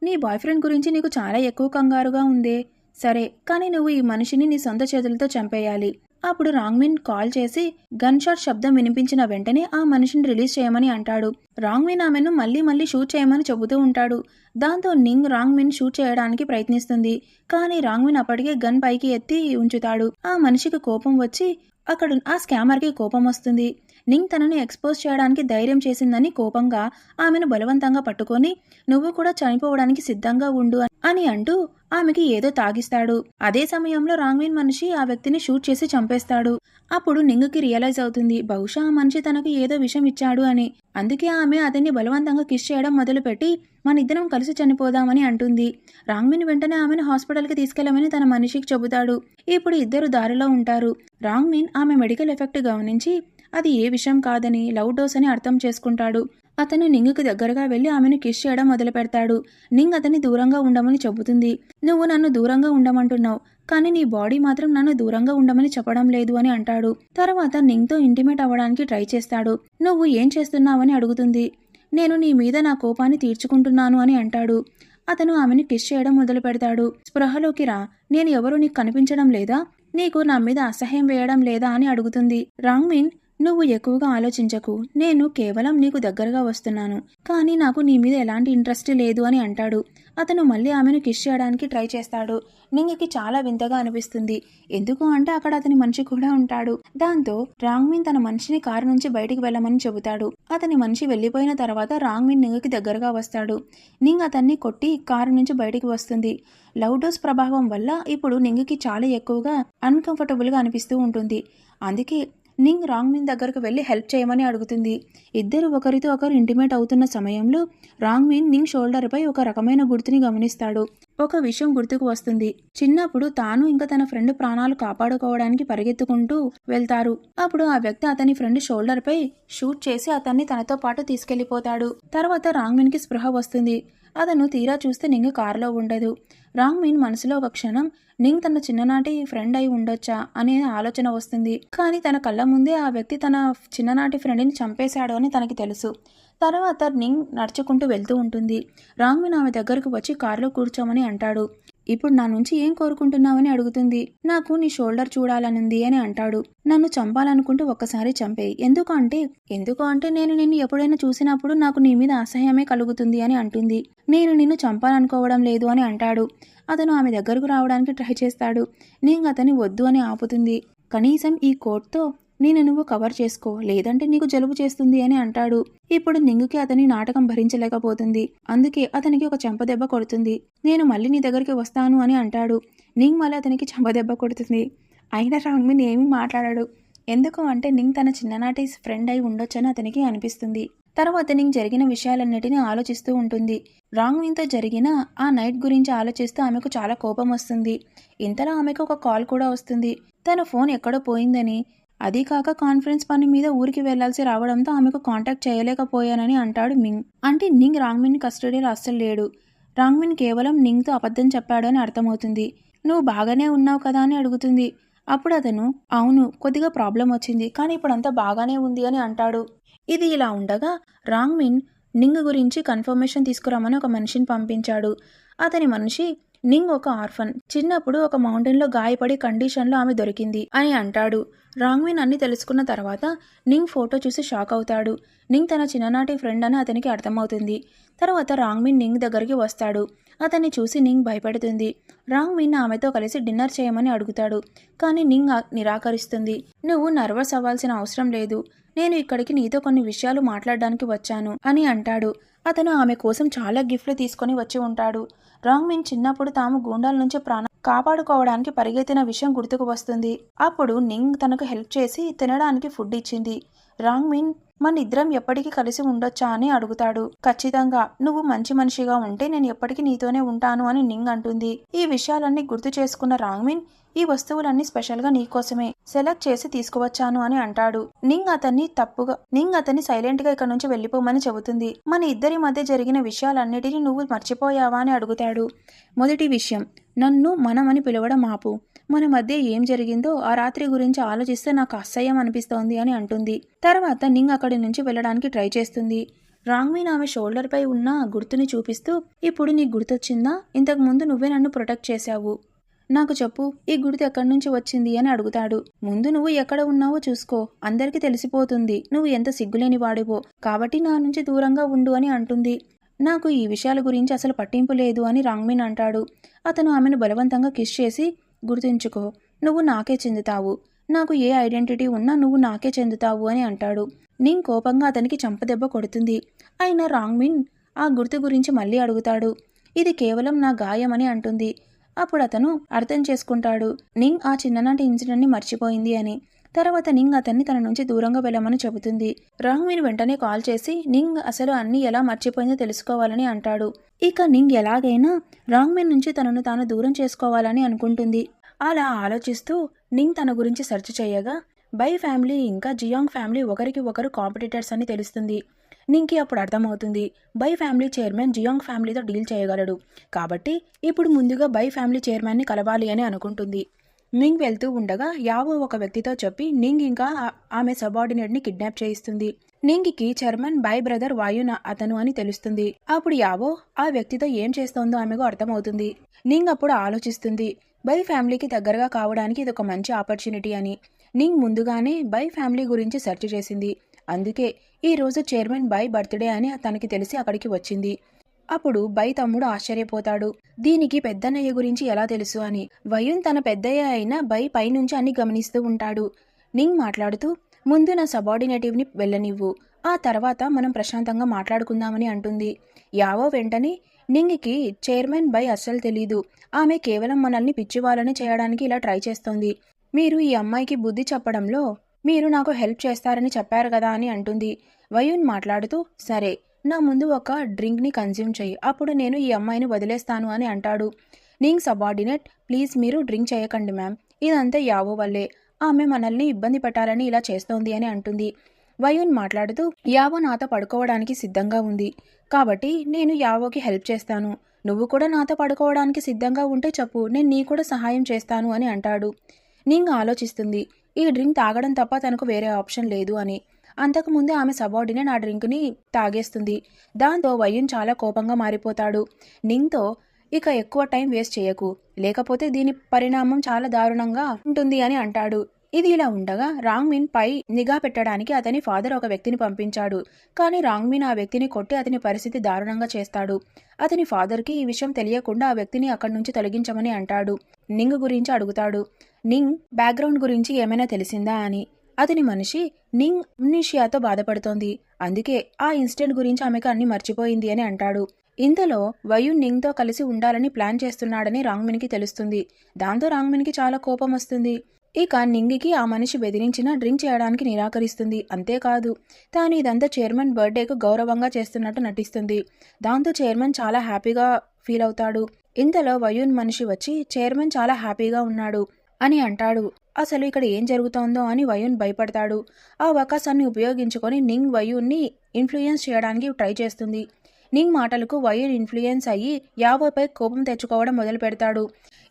నీ బాయ్ ఫ్రెండ్ గురించి నీకు చాలా ఎక్కువ కంగారుగా ఉందే. సరే, కానీ నువ్వు ఈ మనిషిని నీ సొంత చేతులతో చంపేయాలి. అప్పుడు రాంగ్మిన్ కాల్ చేసి గన్ షాట్ శబ్దం వినిపించిన వెంటనే ఆ మనిషిని రిలీజ్ చేయమని అంటాడు. రాంగ్మిన్ ఆమెను మళ్ళీ షూట్ చేయమని చెబుతూ ఉంటాడు. దాంతో నింగ్ రాంగ్మిన్ షూట్ చేయడానికి ప్రయత్నిస్తుంది. కానీ రాంగ్మిన్ అప్పటికే గన్ పైకి ఎత్తి ఉంచుతాడు. ఆ మనిషికి కోపం వచ్చి అక్కడ ఆ స్కామర్కి కోపం వస్తుంది. నింగ్ తనని ఎక్స్పోజ్ చేయడానికి ధైర్యం చేసిందని కోపంగా ఆమెను బలవంతంగా పట్టుకొని నువ్వు కూడా చనిపోవడానికి సిద్ధంగా ఉండు అని అంటూ ఆమెకి ఏదో తాగిస్తాడు. అదే సమయంలో రాంగ్మిన్ మనిషి ఆ వ్యక్తిని షూట్ చేసి చంపేస్తాడు. అప్పుడు నింగ్కి రియలైజ్ అవుతుంది, బహుశా ఆ మనిషి తనకు ఏదో విషం ఇచ్చాడు అని. అందుకే ఆమె అతన్ని బలవంతంగా కిస్ చేయడం మొదలుపెట్టి మన ఇద్దరం కలిసి చనిపోదామని అంటుంది. రాంగ్మిన్ వెంటనే ఆమెను హాస్పిటల్కి తీసుకెళ్లమని తన మనిషికి చెబుతాడు. ఇప్పుడు ఇద్దరు దారిలో ఉంటారు. రాంగ్మిన్ ఆమె మెడికల్ ఎఫెక్ట్ గమనించి అది ఏ విషయం కాదని లవ్ డోస్ అని అర్థం చేసుకుంటాడు. అతను నింగ్కి దగ్గరగా వెళ్లి ఆమెను కిస్ చేయడం మొదలు పెడతాడు. నింగ్ అతన్ని దూరంగా ఉండమని చెబుతుంది. నువ్వు నన్ను దూరంగా ఉండమంటున్నావు, కానీ నీ బాడీ మాత్రం నన్ను దూరంగా ఉండమని చెప్పడం లేదు అని అంటాడు. తర్వాత నింగ్తో ఇంటిమేట్ అవ్వడానికి ట్రై చేస్తాడు. నువ్వు ఏం చేస్తున్నావని అడుగుతుంది. నేను నీ మీద నా కోపాన్ని తీర్చుకుంటున్నాను అని అంటాడు. అతను ఆమెను కిస్ చేయడం మొదలు పెడతాడు. స్పృహలోకి రా, నేను ఎవరూ నీకు కనిపించడం లేదా, నీకు నా మీద అసహ్యం వేయడం లేదా అని అడుగుతుంది. రాంగ్మిన్, నువ్వు ఎక్కువగా ఆలోచించకు, నేను కేవలం నీకు దగ్గరగా వస్తున్నాను, కానీ నాకు నీ మీద ఎలాంటి ఇంట్రెస్ట్ లేదు అని అంటాడు. అతను మళ్ళీ ఆమెను కిస్ చేయడానికి ట్రై చేస్తాడు. నింగ్కి చాలా వింతగా అనిపిస్తుంది. ఎందుకు అంటే అక్కడ అతని మనిషి కూడా ఉంటాడు. దాంతో రాంగ్మిన్ తన మనిషిని కారు నుంచి బయటికి వెళ్ళమని చెబుతాడు. అతని మనిషి వెళ్లిపోయిన తర్వాత రాంగ్మిన్ నింగ్కి దగ్గరగా వస్తాడు. నింగ్ అతన్ని కొట్టి కారు నుంచి బయటికి వస్తుంది. లవ్ డోస్ ప్రభావం వల్ల ఇప్పుడు నింగ్కి చాలా ఎక్కువగా అన్కంఫర్టబుల్గా అనిపిస్తూ ఉంటుంది. అందుకే నింగ్ రాంగ్మిన్ దగ్గరకు వెళ్లి హెల్ప్ చేయమని అడుగుతుంది. ఇద్దరు ఒకరితో ఒకరు ఇంటిమేట్ అవుతున్న సమయంలో రాంగ్మిన్ నింగ్ షోల్డర్పై ఒక రకమైన గుర్తుని గమనిస్తాడు. ఒక విషయం గుర్తుకు వస్తుంది. చిన్నప్పుడు తాను ఇంకా తన ఫ్రెండ్ ప్రాణాలు కాపాడుకోవడానికి పరిగెత్తుకుంటూ వెళ్తారు. అప్పుడు ఆ వ్యక్తి అతని ఫ్రెండ్ షోల్డర్పై షూట్ చేసి అతన్ని తనతో పాటు తీసుకెళ్లిపోతాడు. తర్వాత రాంగ్మిన్కి స్పృహ వస్తుంది. అతను తీరా చూస్తే నింగ్ కారులో ఉండదు. రాంగ్మిన్ మనసులో ఒక క్షణం నింగ్ తన చిన్ననాటి ఫ్రెండ్ అయి ఉండొచ్చా అనే ఆలోచన వస్తుంది. కానీ తన కళ్ళ ముందే ఆ వ్యక్తి తన చిన్ననాటి ఫ్రెండ్ని చంపేశాడు అని తనకి తెలుసు. తర్వాత నింగ్ నడుచుకుంటూ వెళ్తూ ఉంటుంది. రాంగ్మిన్ ఆమె దగ్గరకు వచ్చి కారులో కూర్చోమని అంటాడు. ఇప్పుడు నా నుంచి ఏం కోరుకుంటున్నావని అడుగుతుంది. నాకు నీ షోల్డర్ చూడాలనుంది అని అంటాడు. నన్ను చంపాలనుకుంటూ ఒక్కసారి చంపేయి. ఎందుకు అంటే నేను నిన్ను ఎప్పుడైనా చూసినప్పుడు నాకు నీ మీద అసహ్యమే కలుగుతుంది అని అంటుంది. నేను నిన్ను చంపాలనుకోవడం లేదు అని అంటాడు. అతను ఆమె దగ్గరకు రావడానికి ట్రై చేస్తాడు. నింగ్ అతని వద్దు అని ఆపుతుంది. కనీసం ఈ కోట్తో నువ్వు కవర్ చేసుకో, లేదంటే నీకు జలుబు చేస్తుంది అని అంటాడు. ఇప్పుడు నింగుకి అతని నాటకం భరించలేకపోతుంది. అందుకే అతనికి ఒక చెంపదెబ్బ కొడుతుంది. నేను మళ్ళీ నీ దగ్గరికి వస్తాను అని అంటాడు. నింగ్ మళ్ళీ అతనికి చెంపదెబ్బ కొడుతుంది. అయినా రాంగ్మిన్ ఏమీ మాట్లాడాడు. ఎందుకు అంటే నింగ్ తన చిన్ననాటి ఫ్రెండ్ అయి ఉండొచ్చని అతనికి అనిపిస్తుంది. తర్వాత నింగ్ జరిగిన విషయాలన్నిటినీ ఆలోచిస్తూ ఉంటుంది. రాంగ్మిన్తో జరిగిన ఆ నైట్ గురించి ఆలోచిస్తూ ఆమెకు చాలా కోపం వస్తుంది. ఇంతలో ఆమెకు ఒక కాల్ కూడా వస్తుంది. తన ఫోన్ ఎక్కడో పోయిందని, అదీ కాక కాన్ఫరెన్స్ పని మీద ఊరికి వెళ్లాల్సి రావడంతో ఆమెకు కాంటాక్ట్ చేయలేకపోయానని అంటాడు మింగ్. అంటే నింగ్ రాంగ్మిన్ కస్టడీలో అస్సలు లేడు. రాంగ్మిన్ కేవలం నింగ్తో అబద్ధం చెప్పాడు అని అర్థమవుతుంది. నువ్వు బాగానే ఉన్నావు కదా అని అడుగుతుంది. అప్పుడు అతను అవును, కొద్దిగా ప్రాబ్లం వచ్చింది, కానీ ఇప్పుడంతా బాగానే ఉంది అని అంటాడు. ఇది ఇలా ఉండగా రాంగ్మిన్ నింగ్ గురించి కన్ఫర్మేషన్ తీసుకురామని ఒక మనిషిని పంపించాడు. అతని మనిషి నింగ్ ఒక ఆర్ఫన్, చిన్నప్పుడు ఒక మౌంటైన్లో గాయపడి కండిషన్లో ఆమె దొరికింది అని అంటాడు. రాంగ్మిన్ అన్ని తెలుసుకున్న తర్వాత నింగ్ ఫోటో చూసి షాక్ అవుతాడు. నింగ్ తన చిన్ననాటి ఫ్రెండ్ అని అతనికి అర్థమవుతుంది. తర్వాత రాంగ్మిన్ నింగ్ దగ్గరికి వస్తాడు. అతన్ని చూసి నింగ్ భయపడుతుంది. రాంగ్మిన్ ఆమెతో కలిసి డిన్నర్ చేయమని అడుగుతాడు. కానీ నింగ్ నిరాకరిస్తుంది. నువ్వు నర్వస్ అవ్వాల్సిన అవసరం లేదు, నేను ఇక్కడికి నీతో కొన్ని విషయాలు మాట్లాడడానికి వచ్చాను అని అంటాడు. అతను ఆమె కోసం చాలా గిఫ్ట్లు తీసుకొని వచ్చి ఉంటాడు. రాంగ్మిన్ చిన్నప్పుడు తాము గూండాల నుంచి ప్రాణం కాపాడుకోవడానికి పరిగెత్తిన విషయం గుర్తుకు వస్తుంది. అప్పుడు నింగ్ తనకు హెల్ప్ చేసి తినడానికి ఫుడ్ ఇచ్చింది. రాంగ్మిన్ మన ఇద్దరం ఎప్పటికీ కలిసి ఉండొచ్చా అని అడుగుతాడు. ఖచ్చితంగా, నువ్వు మంచి మనిషిగా ఉంటే నేను ఎప్పటికీ నీతోనే ఉంటాను అని నింగ్ అంటుంది. ఈ విషయాలన్నీ గుర్తు చేసుకున్న రాంగ్మిన్ ఈ వస్తువులన్నీ స్పెషల్గా నీకోసమే సెలెక్ట్ చేసి తీసుకువచ్చాను అని అంటాడు. నింగ్ అతన్ని సైలెంట్ గా ఇక్కడ నుంచి వెళ్ళిపోమని చెబుతుంది. మన ఇద్దరి మధ్య జరిగిన విషయాలన్నిటినీ నువ్వు మర్చిపోయావా అని అడుగుతాడు. మొదటి విషయం, నన్ను మనమని పిలవడం ఆపు. మన మధ్య ఏం జరిగిందో ఆ రాత్రి గురించి ఆలోచిస్తే నాకు అసహ్యం అనిపిస్తోంది అని అంటుంది. తర్వాత నింగ్ అక్కడి నుంచి వెళ్ళడానికి ట్రై చేస్తుంది. రాంగ్మీన్ ఆమె షోల్డర్ పై ఉన్న గుర్తుని చూపిస్తూ, ఇప్పుడు నీకు గుర్తొచ్చిందా? ఇంతకు ముందు నువ్వే నన్ను ప్రొటెక్ట్ చేశావు. నాకు చెప్పు, ఈ గుర్తు ఎక్కడి నుంచి వచ్చింది అని అడుగుతాడు. ముందు నువ్వు ఎక్కడ ఉన్నావో చూసుకో, అందరికీ తెలిసిపోతుంది నువ్వు ఎంత సిగ్గులేని వాడివో, కాబట్టి నా నుంచి దూరంగా ఉండు అని అంటుంది. నాకు ఈ విషయాల గురించి అసలు పట్టింపు లేదు అని రాంగ్మీన్ అంటాడు. అతను ఆమెను బలవంతంగా కిస్ చేసి, గుర్తుంచుకో, నువ్వు నాకే చెందుతావు. నాకు ఏ ఐడెంటిటీ ఉన్నా నువ్వు నాకే చెందుతావు అని అంటాడు. నింగ్ కోపంగా అతనికి చంపదెబ్బ కొడుతుంది. అయినా రాంగ్మిన్ ఆ గుర్తు గురించి మళ్ళీ అడుగుతాడు. ఇది కేవలం నా గాయం అని అంటుంది. అప్పుడు అతను అర్థం చేసుకుంటాడు నింగ్ ఆ చిన్ననాటి ఇన్సిడెంట్ని మర్చిపోయింది అని. తర్వాత నింగ్ అతన్ని తన నుంచి దూరంగా వెళ్ళమని చెబుతుంది. రాంగ్మిన్ వెంటనే కాల్ చేసి నింగ్ అసలు అన్ని ఎలా మర్చిపోయిందో తెలుసుకోవాలని అంటాడు. ఇక నింగ్ ఎలాగైనా రాంగ్మిన్ నుంచి తనను తాను దూరం చేసుకోవాలని అనుకుంటుంది. అలా ఆలోచిస్తూ నింగ్ తన గురించి సెర్చ్ చేయగా బై ఫ్యామిలీ ఇంకా జియాంగ్ ఫ్యామిలీ ఒకరికి ఒకరు కాంపిటీటర్స్ అని తెలుస్తుంది. నింగ్కి అప్పుడు అర్థమవుతుంది, బై ఫ్యామిలీ చైర్మన్ జియాంగ్ ఫ్యామిలీతో డీల్ చేయగలడు, కాబట్టి ఇప్పుడు ముందుగా బై ఫ్యామిలీ చైర్మన్ని కలవాలి అని అనుకుంటుంది. నింగ్ వెళ్తూ ఉండగా యావో ఒక వ్యక్తితో చెప్పి నింగ్ ఇంకా ఆమె సబార్డినేట్ని కిడ్నాప్ చేయిస్తుంది. నింగికి చైర్మన్ బై బ్రదర్ వాయున్ అతను అని తెలుస్తుంది. అప్పుడు యావో ఆ వ్యక్తితో ఏం చేస్తోందో ఆమెకు అర్థమవుతుంది. నింగ్ అప్పుడు ఆలోచిస్తుంది, బై ఫ్యామిలీకి దగ్గరగా కావడానికి ఇది ఒక మంచి ఆపర్చునిటీ అని. నింగ్ ముందుగానే బై ఫ్యామిలీ గురించి సెర్చ్ చేసింది. అందుకే ఈ రోజు చైర్మన్ బై బర్త్డే అని తనకి తెలిసి అక్కడికి వచ్చింది. అప్పుడు బై తమ్ముడు ఆశ్చర్యపోతాడు, దీనికి పెద్దన్నయ్య గురించి ఎలా తెలుసు అని. వయున్ తన పెద్దయ్య అయిన బై పైనుంచి అన్ని గమనిస్తూ ఉంటాడు. నింగ్ మాట్లాడుతూ, ముందు నా సబార్డినేటివ్ని వెళ్ళనివ్వు, ఆ తర్వాత మనం ప్రశాంతంగా మాట్లాడుకుందామని అంటుంది. యావో వెంటనే నింగికి చైర్మన్ బై అస్సలు తెలీదు, ఆమె కేవలం మనల్ని పిచ్చివాళ్ళని చేయడానికి ఇలా ట్రై చేస్తోంది. మీరు ఈ అమ్మాయికి బుద్ధి చెప్పడంలో మీరు నాకు హెల్ప్ చేస్తారని చెప్పారు కదా అని అంటుంది. వయున్ మాట్లాడుతూ, సరే, నా ముందు ఒక డ్రింక్ని కన్జ్యూమ్ చెయ్యి, అప్పుడు నేను ఈ అమ్మాయిని వదిలేస్తాను అని అంటాడు. నింగ్ సబార్డినేట్, ప్లీజ్ మీరు డ్రింక్ చేయకండి మ్యామ్, ఇదంతా యావో వల్లే, ఆమె మనల్ని ఇబ్బంది పెట్టాలని ఇలా చేస్తోంది అని అంటుంది. వయున్ మాట్లాడుతూ, యావో నాతో పడుకోవడానికి సిద్ధంగా ఉంది, కాబట్టి నేను యావోకి హెల్ప్ చేస్తాను, నువ్వు కూడా నాతో పడుకోవడానికి సిద్ధంగా ఉంటే చెప్పు, నేను నీ కూడా సహాయం చేస్తాను అని అంటాడు. నింగ్ ఆలోచిస్తుంది, ఈ డ్రింక్ తాగడం తప్ప తనకు వేరే ఆప్షన్ లేదు అని. అంతకుముందే ఆమె సబార్డినేట్ ఆ డ్రింక్ని తాగేస్తుంది. దాంతో వయున్ చాలా కోపంగా మారిపోతాడు. నింగ్తో, ఇక ఎక్కువ టైం వేస్ట్ చేయకు, లేకపోతే దీని పరిణామం చాలా దారుణంగా ఉంటుంది అని అంటాడు. ఇది ఇలా ఉండగా రాంగ్మిన్ పై నిఘా పెట్టడానికి అతని ఫాదర్ ఒక వ్యక్తిని పంపించాడు. కానీ రాంగ్మిన్ ఆ వ్యక్తిని కొట్టి అతని పరిస్థితి దారుణంగా చేస్తాడు. అతని ఫాదర్కి ఈ విషయం తెలియకుండా ఆ వ్యక్తిని అక్కడి నుంచి తొలగించమని అంటాడు. నింగ్ గురించి అడుగుతాడు. నింగ్ బ్యాక్గ్రౌండ్ గురించి ఏమైనా తెలిసిందా అని. అతని మనిషి నింగ్ అమ్నీషియాతో బాధపడుతోంది, అందుకే ఆ ఇన్సిడెంట్ గురించి ఆమెకు అన్ని మర్చిపోయింది అని అంటాడు. ఇంతలో వయున్ నింగ్తో కలిసి ఉండాలని ప్లాన్ చేస్తున్నాడని రాంగ్మిన్కి తెలుస్తుంది. దాంతో రాంగ్మిన్కి చాలా కోపం వస్తుంది. ఇక నింగికి ఆ మనిషి బెదిరించినా డ్రింక్ చేయడానికి నిరాకరిస్తుంది. అంతేకాదు, తాను ఇదంతా చైర్మన్ బర్త్డేకు గౌరవంగా చేస్తున్నట్టు నటిస్తుంది. దాంతో చైర్మన్ చాలా హ్యాపీగా ఫీల్ అవుతాడు. ఇంతలో వయున్ మనిషి వచ్చి చైర్మన్ చాలా హ్యాపీగా ఉన్నాడు అని అంటాడు. అసలు ఇక్కడ ఏం జరుగుతోందో అని వయున్ భయపడతాడు. ఆ అవకాశాన్ని ఉపయోగించుకొని నింగ్ వయున్ని ఇన్ఫ్లుయెన్స్ చేయడానికి ట్రై చేస్తుంది. నింగ్ మాటలకు వయున్ ఇన్ఫ్లుయెన్స్ అయ్యి యావోపై కోపం తెచ్చుకోవడం మొదలు పెడతాడు.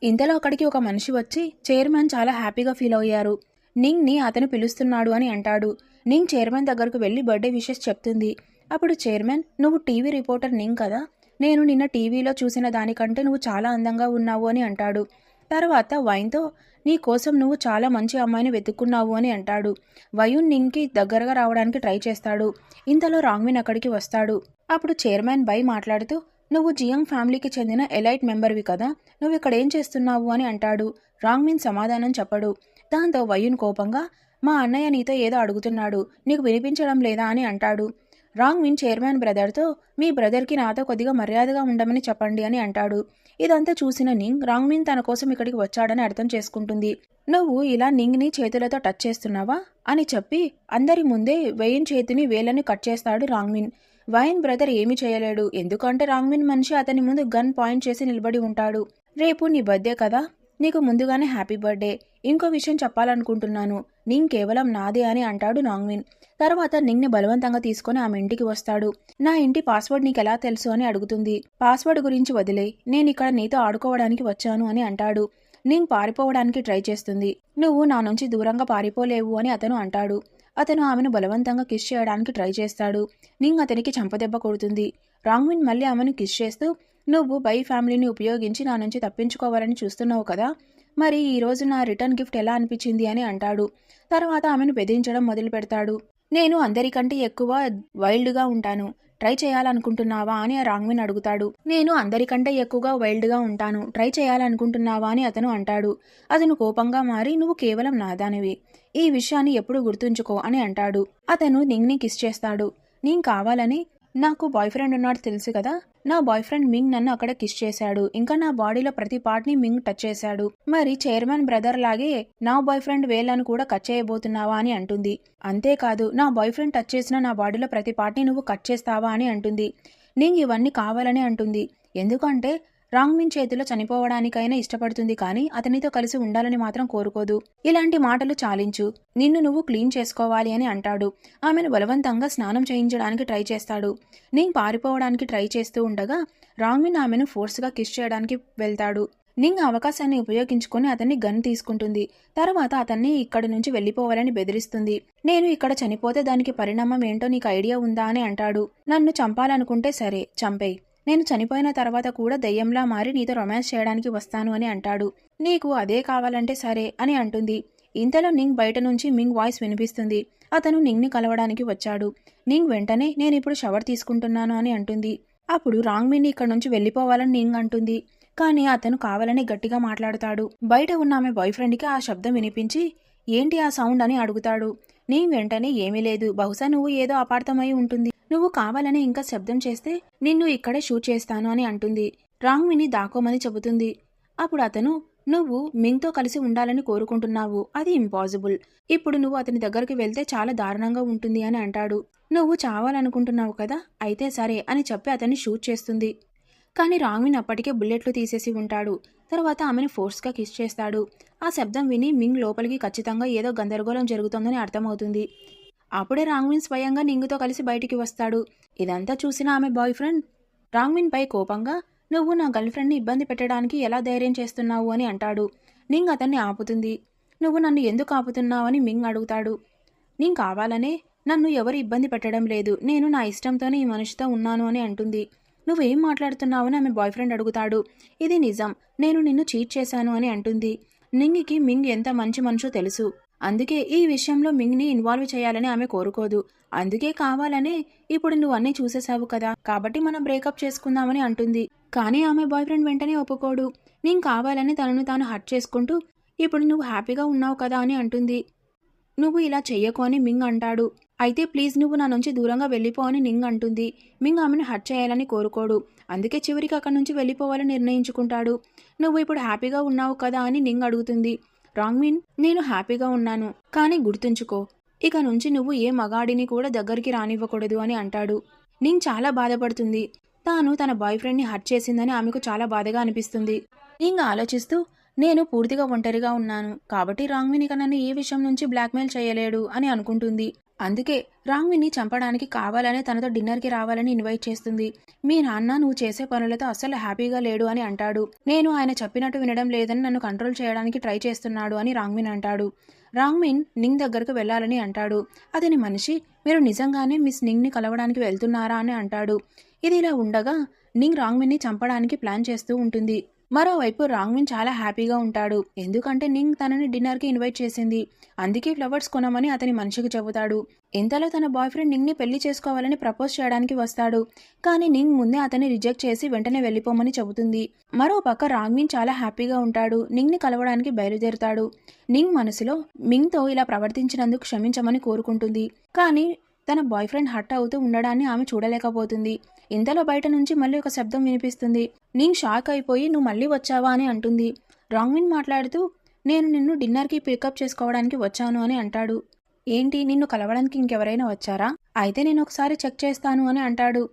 ఇంతలో అక్కడికి ఒక మనిషి వచ్చి చైర్మన్ చాలా హ్యాపీగా ఫీల్ అయ్యారు, నింగ్ని అతను పిలుస్తున్నాడు అని అంటాడు. నింగ్ చైర్మన్ దగ్గరకు వెళ్ళి బర్త్డే విషెస్ చెప్తుంది. అప్పుడు చైర్మన్, నువ్వు టీవీ రిపోర్టర్ నింగ్ కదా, నేను నిన్న టీవీలో చూసిన దానికంటే నువ్వు చాలా అందంగా ఉన్నావు అని అంటాడు. తర్వాత వైన్తో, నీ కోసం నువ్వు చాలా మంచి అమ్మాయిని వెతుక్కున్నావు అని అంటాడు. వయున్ నింగ్కి దగ్గరగా రావడానికి ట్రై చేస్తాడు. ఇంతలో రాంగ్మిన్ అక్కడికి వస్తాడు. అప్పుడు చైర్మన్ బై మాట్లాడుతూ, నువ్వు జియాంగ్ ఫ్యామిలీకి చెందిన ఎలైట్ మెంబర్వి కదా, నువ్వు ఇక్కడ ఏం చేస్తున్నావు అని అంటాడు. రాంగ్మిన్ సమాధానం చెప్పడు. దాంతో వయున్ కోపంగా, మా అన్నయ్య నీతో ఏదో అడుగుతున్నాడు, నీకు వినిపించడం లేదా అని అంటాడు. రాంగ్మిన్ చైర్మన్ బ్రదర్తో మీ బ్రదర్కి నాతో కొద్దిగా మర్యాదగా ఉండమని చెప్పండి అని అంటాడు. ఇదంతా చూసిన నింగ్ రాంగ్మిన్ తన కోసం ఇక్కడికి వచ్చాడని అర్థం చేసుకుంటుంది. నువ్వు ఇలా నింగ్ని చేతులతో టచ్ చేస్తున్నావా అని చెప్పి అందరి ముందే వెయిన్ చేతిని వేళ్ళని కట్ చేస్తాడు రాంగ్మిన్. వైన్ బ్రదర్ ఏమీ చేయలేడు, ఎందుకంటే రాంగ్మిన్ మనిషి అతని ముందు గన్ పాయింట్ చేసి నిలబడి ఉంటాడు. రేపు నీ బర్త్డే కదా, నీకు ముందుగానే హ్యాపీ బర్త్డే. ఇంకో విషయం చెప్పాలనుకుంటున్నాను, నింగ్ కేవలం నాదే అని అంటాడు రాంగ్మిన్. తర్వాత నింగ్ని బలవంతంగా తీసుకొని ఆమె ఇంటికి వస్తాడు. నా ఇంటి పాస్వర్డ్ నీకెలా తెలుసు అని అడుగుతుంది. పాస్వర్డ్ గురించి వదిలే, నేను ఇక్కడ నీతో ఆడుకోవడానికి వచ్చాను అని అంటాడు. నింగ్ పారిపోవడానికి ట్రై చేస్తుంది. నువ్వు నా నుంచి దూరంగా పారిపోలేవు అని అతను అంటాడు. అతను ఆమెను బలవంతంగా కిస్ చేయడానికి ట్రై చేస్తాడు. నింగ్ అతనికి చంపదెబ్బ కొడుతుంది. రాంగ్మిన్ మళ్ళీ ఆమెను కిస్ చేస్తూ, నువ్వు బై ఫ్యామిలీని ఉపయోగించి నా నుంచి తప్పించుకోవాలని చూస్తున్నావు కదా, మరి ఈరోజు నా రిటర్న్ గిఫ్ట్ ఎలా అనిపించింది అని అంటాడు. తర్వాత ఆమెను బెదిరించడం మొదలు పెడతాడు. నేను అందరికంటే ఎక్కువ వైల్డ్గా ఉంటాను, ట్రై చేయాలనుకుంటున్నావా అని రాంగ్మిన్ అడుగుతాడు. నేను అందరికంటే ఎక్కువగా వైల్డ్గా ఉంటాను, ట్రై చేయాలనుకుంటున్నావా అని అతను అంటాడు. అతను కోపంగా మారి, నువ్వు కేవలం నాదానివి, ఈ విషయాన్ని ఎప్పుడు గుర్తుంచుకో అని అంటాడు. అతను నింగ్ని కిస్ చేస్తాడు. నేను కావాలని, నాకు బాయ్ ఫ్రెండ్ ఉన్నాడు తెలుసు కదా, నా బాయ్ ఫ్రెండ్ మింగ్ నన్ను అక్కడ కిస్ చేశాడు, ఇంకా నా బాడీలో ప్రతి పార్ట్ని మింగ్ టచ్ చేశాడు, మరి చైర్మన్ బ్రదర్ లాగే నా బాయ్ ఫ్రెండ్ వేళ్లను కూడా కట్ చేయబోతున్నావా అని అంటుంది. అంతేకాదు, నా బాయ్ ఫ్రెండ్ టచ్ చేసిన నా బాడీలో ప్రతి పార్ట్ని నువ్వు కట్ చేస్తావా అని అంటుంది. నింగ్ ఇవన్నీ కావాలని అంటుంది, ఎందుకంటే రాంగ్మిన్ చేతిలో చనిపోవడానికైనా ఇష్టపడుతుంది, కానీ అతనితో కలిసి ఉండాలని మాత్రం కోరుకోదు. ఇలాంటి మాటలు చాలించు, నిన్ను నువ్వు క్లీన్ చేసుకోవాలి అని అంటాడు. ఆమెను బలవంతంగా స్నానం చేయించడానికి ట్రై చేస్తాడు. నింగ్ పారిపోవడానికి ట్రై చేస్తూ ఉండగా రాంగ్మిన్ ఆమెను ఫోర్స్గా కిస్ చేయడానికి వెళ్తాడు. నింగ్ అవకాశాన్ని ఉపయోగించుకొని అతన్ని గన్ తీసుకుంటుంది. తర్వాత అతన్ని ఇక్కడి నుంచి వెళ్లిపోవాలని బెదిరిస్తుంది. నేను ఇక్కడ చనిపోతే దానికి పరిణామం ఏంటో నీకు ఐడియా ఉందా అని అంటాడు. నన్ను చంపాలనుకుంటే సరే, చంపేయ్, నేను చనిపోయిన తర్వాత కూడా దయ్యంలా మారి నీతో రొమాన్స్ చేయడానికి వస్తాను అని అంటాడు. నీకు అదే కావాలంటే సరే అని అంటుంది. ఇంతలో నింగ్ బయట నుంచి మింగ్ వాయిస్ వినిపిస్తుంది. అతను నింగ్ని కలవడానికి వచ్చాడు. నింగ్ వెంటనే నేను ఇప్పుడు షవర్ తీసుకుంటున్నాను అని అంటుంది. అప్పుడు రాంగ్మిన్ ఇక్కడ నుంచి వెళ్లిపోవాలని నింగ్ అంటుంది, కానీ అతను కావాలని గట్టిగా మాట్లాడతాడు. బయట ఉన్న ఆమె బాయ్ ఫ్రెండ్కి ఆ శబ్దం వినిపించి ఏంటి ఆ సౌండ్ అని అడుగుతాడు. నింగ్ వెంటనే ఏమీ లేదు, బహుశా నువ్వు ఏదో అపార్థమై ఉంటుంది, నువ్వు కావాలని ఇంకా శబ్దం చేస్తే నిన్ను ఇక్కడే షూట్ చేస్తాను అని అంటుంది. రాంగ్మిని దాకోమని చెబుతుంది. అప్పుడు అతను, నువ్వు మింగ్తో కలిసి ఉండాలని కోరుకుంటున్నావు, అది ఇంపాసిబుల్, ఇప్పుడు నువ్వు అతని దగ్గరికి వెళ్తే చాలా దారుణంగా ఉంటుంది అని అంటాడు. నువ్వు చావాలనుకుంటున్నావు కదా, అయితే సరే అని చెప్పి అతన్ని షూట్ చేస్తుంది. కానీ రాంగ్మిన్ అప్పటికే బుల్లెట్లు తీసేసి ఉంటాడు. తర్వాత ఆమెను ఫోర్స్గా కిస్ చేస్తాడు. ఆ శబ్దం విని మింగ్ లోపలికి ఖచ్చితంగా ఏదో గందరగోళం జరుగుతోందని అర్థమవుతుంది. అప్పుడే రాంగ్మిన్ స్వయంగా నింగ్తో కలిసి బయటికి వస్తాడు. ఇదంతా చూసిన ఆమె బాయ్ ఫ్రెండ్ రాంగ్మిన్ పై కోపంగా, నువ్వు నా గర్ల్ ఫ్రెండ్ని ఇబ్బంది పెట్టడానికి ఎలా ధైర్యం చేస్తున్నావు అని అంటాడు. నింగ్ అతన్ని ఆపుతుంది. నువ్వు నన్ను ఎందుకు ఆపుతున్నావు అని మింగ్ అడుగుతాడు. నింగ్ కావాలనే నన్ను ఎవరు ఇబ్బంది పెట్టడం లేదు, నేను నా ఇష్టంతోనే ఈ మనిషితో ఉన్నాను అని అంటుంది. నువ్వేం మాట్లాడుతున్నావు అని ఆమె బాయ్ ఫ్రెండ్ అడుగుతాడు. ఇది నిజం, నేను నిన్ను చీట్ చేశాను అని అంటుంది. నింగ్కి మింగ్ ఎంత మంచి మనిషో తెలుసు, అందుకే ఈ విషయంలో మింగ్ని ఇన్వాల్వ్ చేయాలని ఆమె కోరుకోదు. అందుకే కావాలనే ఇప్పుడు నువ్వు అన్నీ చూసేశావు కదా, కాబట్టి మనం బ్రేకప్ చేసుకుందామని అంటుంది. కానీ ఆమె బాయ్ ఫ్రెండ్ వెంటనే ఒప్పుకోడు. నేను కావాలని తనను తాను హర్ట్ చేసుకుంటూ ఇప్పుడు నువ్వు హ్యాపీగా ఉన్నావు కదా అని అంటుంది. నువ్వు ఇలా చెయ్యకు అని మింగ్ అంటాడు. అయితే ప్లీజ్ నువ్వు నా నుంచి దూరంగా వెళ్ళిపో అని నింగ్ అంటుంది. మింగ్ ఆమెను హర్ట్ చేయాలని కోరుకోడు, అందుకే చివరికి అక్కడి నుంచి వెళ్ళిపోవాలని నిర్ణయించుకుంటాడు. నువ్వు ఇప్పుడు హ్యాపీగా ఉన్నావు కదా అని నింగ్ అడుగుతుంది. రాంగ్మిన్, నేను హ్యాపీగా ఉన్నాను, కానీ గుర్తుంచుకో, ఇక నుంచి నువ్వు ఏ మగాడిని కూడా దగ్గరికి రానివ్వకూడదు అని అంటాడు. నింగ్ చాలా బాధపడుతుంది. తాను తన బాయ్ ఫ్రెండ్ని హర్ట్ చేసిందని ఆమెకు చాలా బాధగా అనిపిస్తుంది. నింగ్ ఆలోచిస్తూ, నేను పూర్తిగా ఒంటరిగా ఉన్నాను, కాబట్టి రాంగ్మిన్ ఇక నన్ను ఏ విషయం నుంచి బ్లాక్మెయిల్ చేయలేడు అని అనుకుంటుంది. అందుకే రాంగ్మిన్ని చంపడానికి కావాలనే తనతో డిన్నర్కి రావాలని ఇన్వైట్ చేస్తుంది. మీ నాన్న నువ్వు చేసే పనులతో అస్సలు హ్యాపీగా లేడు అని అంటాడు. నేను ఆయన చెప్పినట్టు వినడం లేదని నన్ను కంట్రోల్ చేయడానికి ట్రై చేస్తున్నాడు అని రాంగ్మిన్ అంటాడు. రాంగ్మిన్ నింగ్ దగ్గరకు వెళ్లాలని అంటాడు. అతని మనిషి, మీరు నిజంగానే మిస్ నింగ్ని కలవడానికి వెళ్తున్నారా అని అంటాడు. ఇది ఇలా ఉండగా నింగ్ రాంగ్మిన్ని చంపడానికి ప్లాన్ చేస్తూ ఉంటుంది. మరోవైపు రాంగ్మిన్ చాలా హ్యాపీగా ఉంటాడు, ఎందుకంటే నింగ్ తనని డిన్నర్కి ఇన్వైట్ చేసింది, అందుకే ఫ్లవర్స్ కొనమని అతని మనిషికి చెబుతాడు. ఇంతలో తన బాయ్ ఫ్రెండ్ నింగ్ని పెళ్లి చేసుకోవాలని ప్రపోజ్ చేయడానికి వస్తాడు, కానీ నింగ్ ముందే అతన్ని రిజెక్ట్ చేసి వెంటనే వెళ్ళిపోమని చెబుతుంది. మరో పక్క రాంగ్మిన్ చాలా హ్యాపీగా ఉంటాడు, నింగ్ని కలవడానికి బయలుదేరుతాడు. నింగ్ మనసులో మింగ్తో ఇలా ప్రవర్తించినందుకు క్షమించమని కోరుకుంటుంది, కానీ తన బాయ్ ఫ్రెండ్ హర్ట్ అవుతూ ఉండడాన్ని ఆమె చూడలేకపోతుంది. ఇంతలో బయట నుంచి మళ్ళీ ఒక శబ్దం వినిపిస్తుంది. నింగ్ షాక్ అయిపోయి నువ్వు మళ్ళీ వచ్చావా అని అంటుంది. రాంగ్మిన్ మాట్లాడుతూ నేను నిన్ను డిన్నర్కి పికప్ చేసుకోవడానికి వచ్చాను అని అంటాడు. ఏంటి, నిన్ను కలవడానికి ఇంకెవరైనా వచ్చారా? అయితే నేను ఒకసారి చెక్ చేస్తాను అని అంటాడు.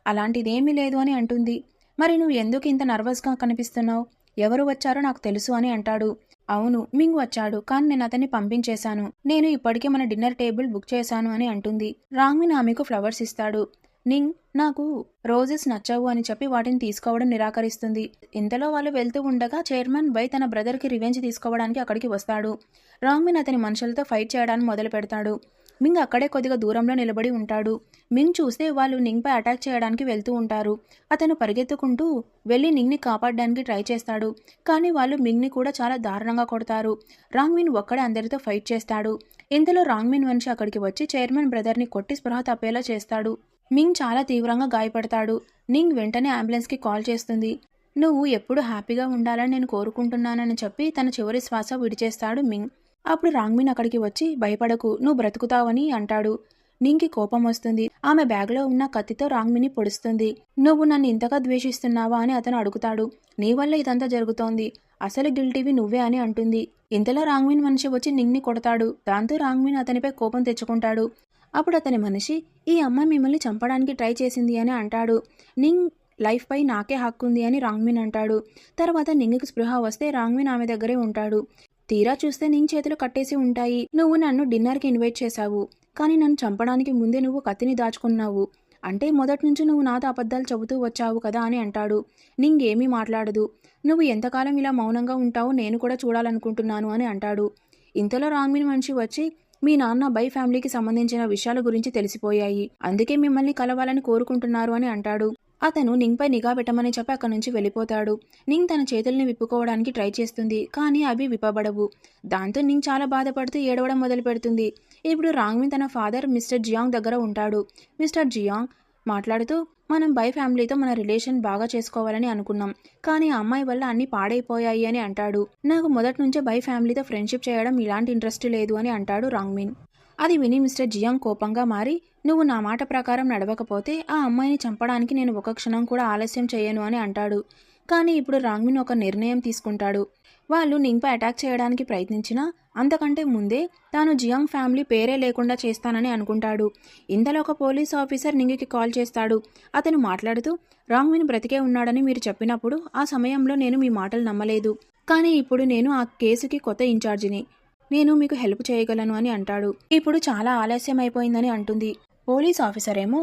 అలాంటిదేమీ లేదు అని అంటుంది. మరి నువ్వు ఎందుకు ఇంత నర్వస్గా కనిపిస్తున్నావు? ఎవరు వచ్చారో నాకు తెలుసు అని అంటాడు. అవును, మింగ్ వచ్చాడు, కానీ నేను అతన్ని పంపించేశాను. నేను ఇప్పటికే మన డిన్నర్ టేబుల్ బుక్ చేశాను అని అంటుంది. రాంగ్మిన్ ఆమెకు ఫ్లవర్స్ ఇస్తాడు. నింగ్ నాకు రోజెస్ నచ్చవు అని చెప్పి వాటిని తీసుకోవడం నిరాకరిస్తుంది. ఇంతలో వాళ్ళు వెళ్తూ ఉండగా చైర్మన్ బై తన బ్రదర్కి రివెంజ్ తీసుకోవడానికి అక్కడికి వస్తాడు. రాంగ్మిన్ అతని మనుషులతో ఫైట్ చేయడానికి మొదలు పెడతాడు. మింగ్ అక్కడే కొద్దిగా దూరంలో నిలబడి ఉంటాడు. మింగ్ చూస్తే వాళ్ళు నింగ్పై అటాక్ చేయడానికి వెళ్తూ ఉంటారు. అతను పరిగెత్తుకుంటూ వెళ్ళి నింగ్ని కాపాడడానికి ట్రై చేస్తాడు. కానీ వాళ్ళు మింగ్ని కూడా చాలా దారుణంగా కొడతారు. రాంగ్మిన్ ఒక్కడే అందరితో ఫైట్ చేస్తాడు. ఇంతలో రాంగ్మిన్ మనిషి అక్కడికి వచ్చి చైర్మన్ బ్రదర్ని కొట్టి స్పృహ తప్పేలా చేస్తాడు. మింగ్ చాలా తీవ్రంగా గాయపడతాడు. నింగ్ వెంటనే అంబులెన్స్కి కాల్ చేస్తుంది. నువ్వు ఎప్పుడు హ్యాపీగా ఉండాలని నేను కోరుకుంటున్నానని చెప్పి తన చివరి శ్వాస విడిచేస్తాడు మింగ్. అప్పుడు రాంగ్మిన్ అక్కడికి వచ్చి భయపడకు, నువ్వు బ్రతుకుతావని అంటాడు. నింగ్కి కోపం వస్తుంది. ఆమె బ్యాగ్లో ఉన్న కత్తితో రాంగ్మిన్ని పొడుస్తుంది. నువ్వు నన్ను ఇంతగా ద్వేషిస్తున్నావా అని అతను అడుగుతాడు. నీ వల్ల ఇదంతా జరుగుతోంది, అసలు గిల్టీవి నువ్వే అని అంటుంది. ఇంతలో రాంగ్మిన్ మనిషి వచ్చి నింగ్ని కొడతాడు. దాంతో రాంగ్మిన్ అతనిపై కోపం తెచ్చుకుంటాడు. అప్పుడు అతని మనిషి ఈ అమ్మాయి మిమ్మల్ని చంపడానికి ట్రై చేసింది అని అంటాడు. నింగ్ లైఫ్ పై నాకే హక్కుంది అని రాంగ్మిన్ అంటాడు. తర్వాత నింగ్కి స్పృహ వస్తే రాంగ్మిన్ ఆమె దగ్గరే ఉంటాడు. తీరా చూస్తే నింగ్ చేతులు కట్టేసి ఉంటాయి. నువ్వు నన్ను డిన్నర్కి ఇన్వైట్ చేశావు, కానీ నన్ను చంపడానికి ముందే నువ్వు కత్తిని దాచుకున్నావు. అంటే మొదటి నుంచి నువ్వు నాతో అబద్ధాలు చెబుతూ వచ్చావు కదా అని అంటాడు. నింగ్ ఏమీ మాట్లాడదు. నువ్వు ఎంతకాలం ఇలా మౌనంగా ఉంటావో నేను కూడా చూడాలనుకుంటున్నాను అని అంటాడు. ఇంతలో రాంగ్మిన్ మనిషి వచ్చి మీ నాన్న బై ఫ్యామిలీకి సంబంధించిన విషయాల గురించి తెలిసిపోయాయి, అందుకే మిమ్మల్ని కలవాలని కోరుకుంటున్నారు అని అంటాడు. అతను నింగ్పై నిఘా పెట్టమని చెప్పి అక్కడి నుంచి వెళ్ళిపోతాడు. నింగ్ తన చేతుల్ని విప్పుకోవడానికి ట్రై చేస్తుంది, కానీ అవి విప్పబడవు. దాంతో నింగ్ చాలా బాధపడుతూ ఏడవడం మొదలు పెడుతుంది. ఇప్పుడు రాంగ్మిన్ తన ఫాదర్ మిస్టర్ జియాంగ్ దగ్గర ఉంటాడు. మిస్టర్ జియాంగ్ మాట్లాడుతూ మనం బై ఫ్యామిలీతో మన రిలేషన్ బాగా చేసుకోవాలని అనుకున్నాం, కానీ ఆ అమ్మాయి వల్ల అన్నీ పాడైపోయాయి అని అంటాడు. నాకు మొదటి నుంచే బై ఫ్యామిలీతో ఫ్రెండ్షిప్ చేయడం ఇలాంటి ఇంట్రెస్ట్ లేదు అని అంటాడు రాంగ్మిన్. అది విని మిస్టర్ జియాంగ్ కోపంగా మారి నువ్వు నా మాట ప్రకారం నడవకపోతే ఆ అమ్మాయిని చంపడానికి నేను ఒక క్షణం కూడా ఆలస్యం చేయను అని అంటాడు. కానీ ఇప్పుడు రాంగ్మిన్ ఒక నిర్ణయం తీసుకుంటాడు. వాళ్ళు నింగ్పై అటాక్ చేయడానికి ప్రయత్నించినా అంతకంటే ముందే తాను జియాంగ్ ఫ్యామిలీ పేరే లేకుండా చేస్తానని అనుకుంటాడు. ఇంతలో ఒక పోలీస్ ఆఫీసర్ నింగ్కి కాల్ చేస్తాడు. అతను మాట్లాడుతూ రాంగ్మిన్ బ్రతికే ఉన్నాడని మీరు చెప్పినప్పుడు ఆ సమయంలో నేను మీ మాటలు నమ్మలేదు, కానీ ఇప్పుడు నేను ఆ కేసుకి కొత్త ఇన్ఛార్జిని, నేను మీకు హెల్ప్ చేయగలను అని అంటాడు. ఇప్పుడు చాలా ఆలస్యం అయిపోయిందని అంటుంది. పోలీస్ ఆఫీసర్ ఏమో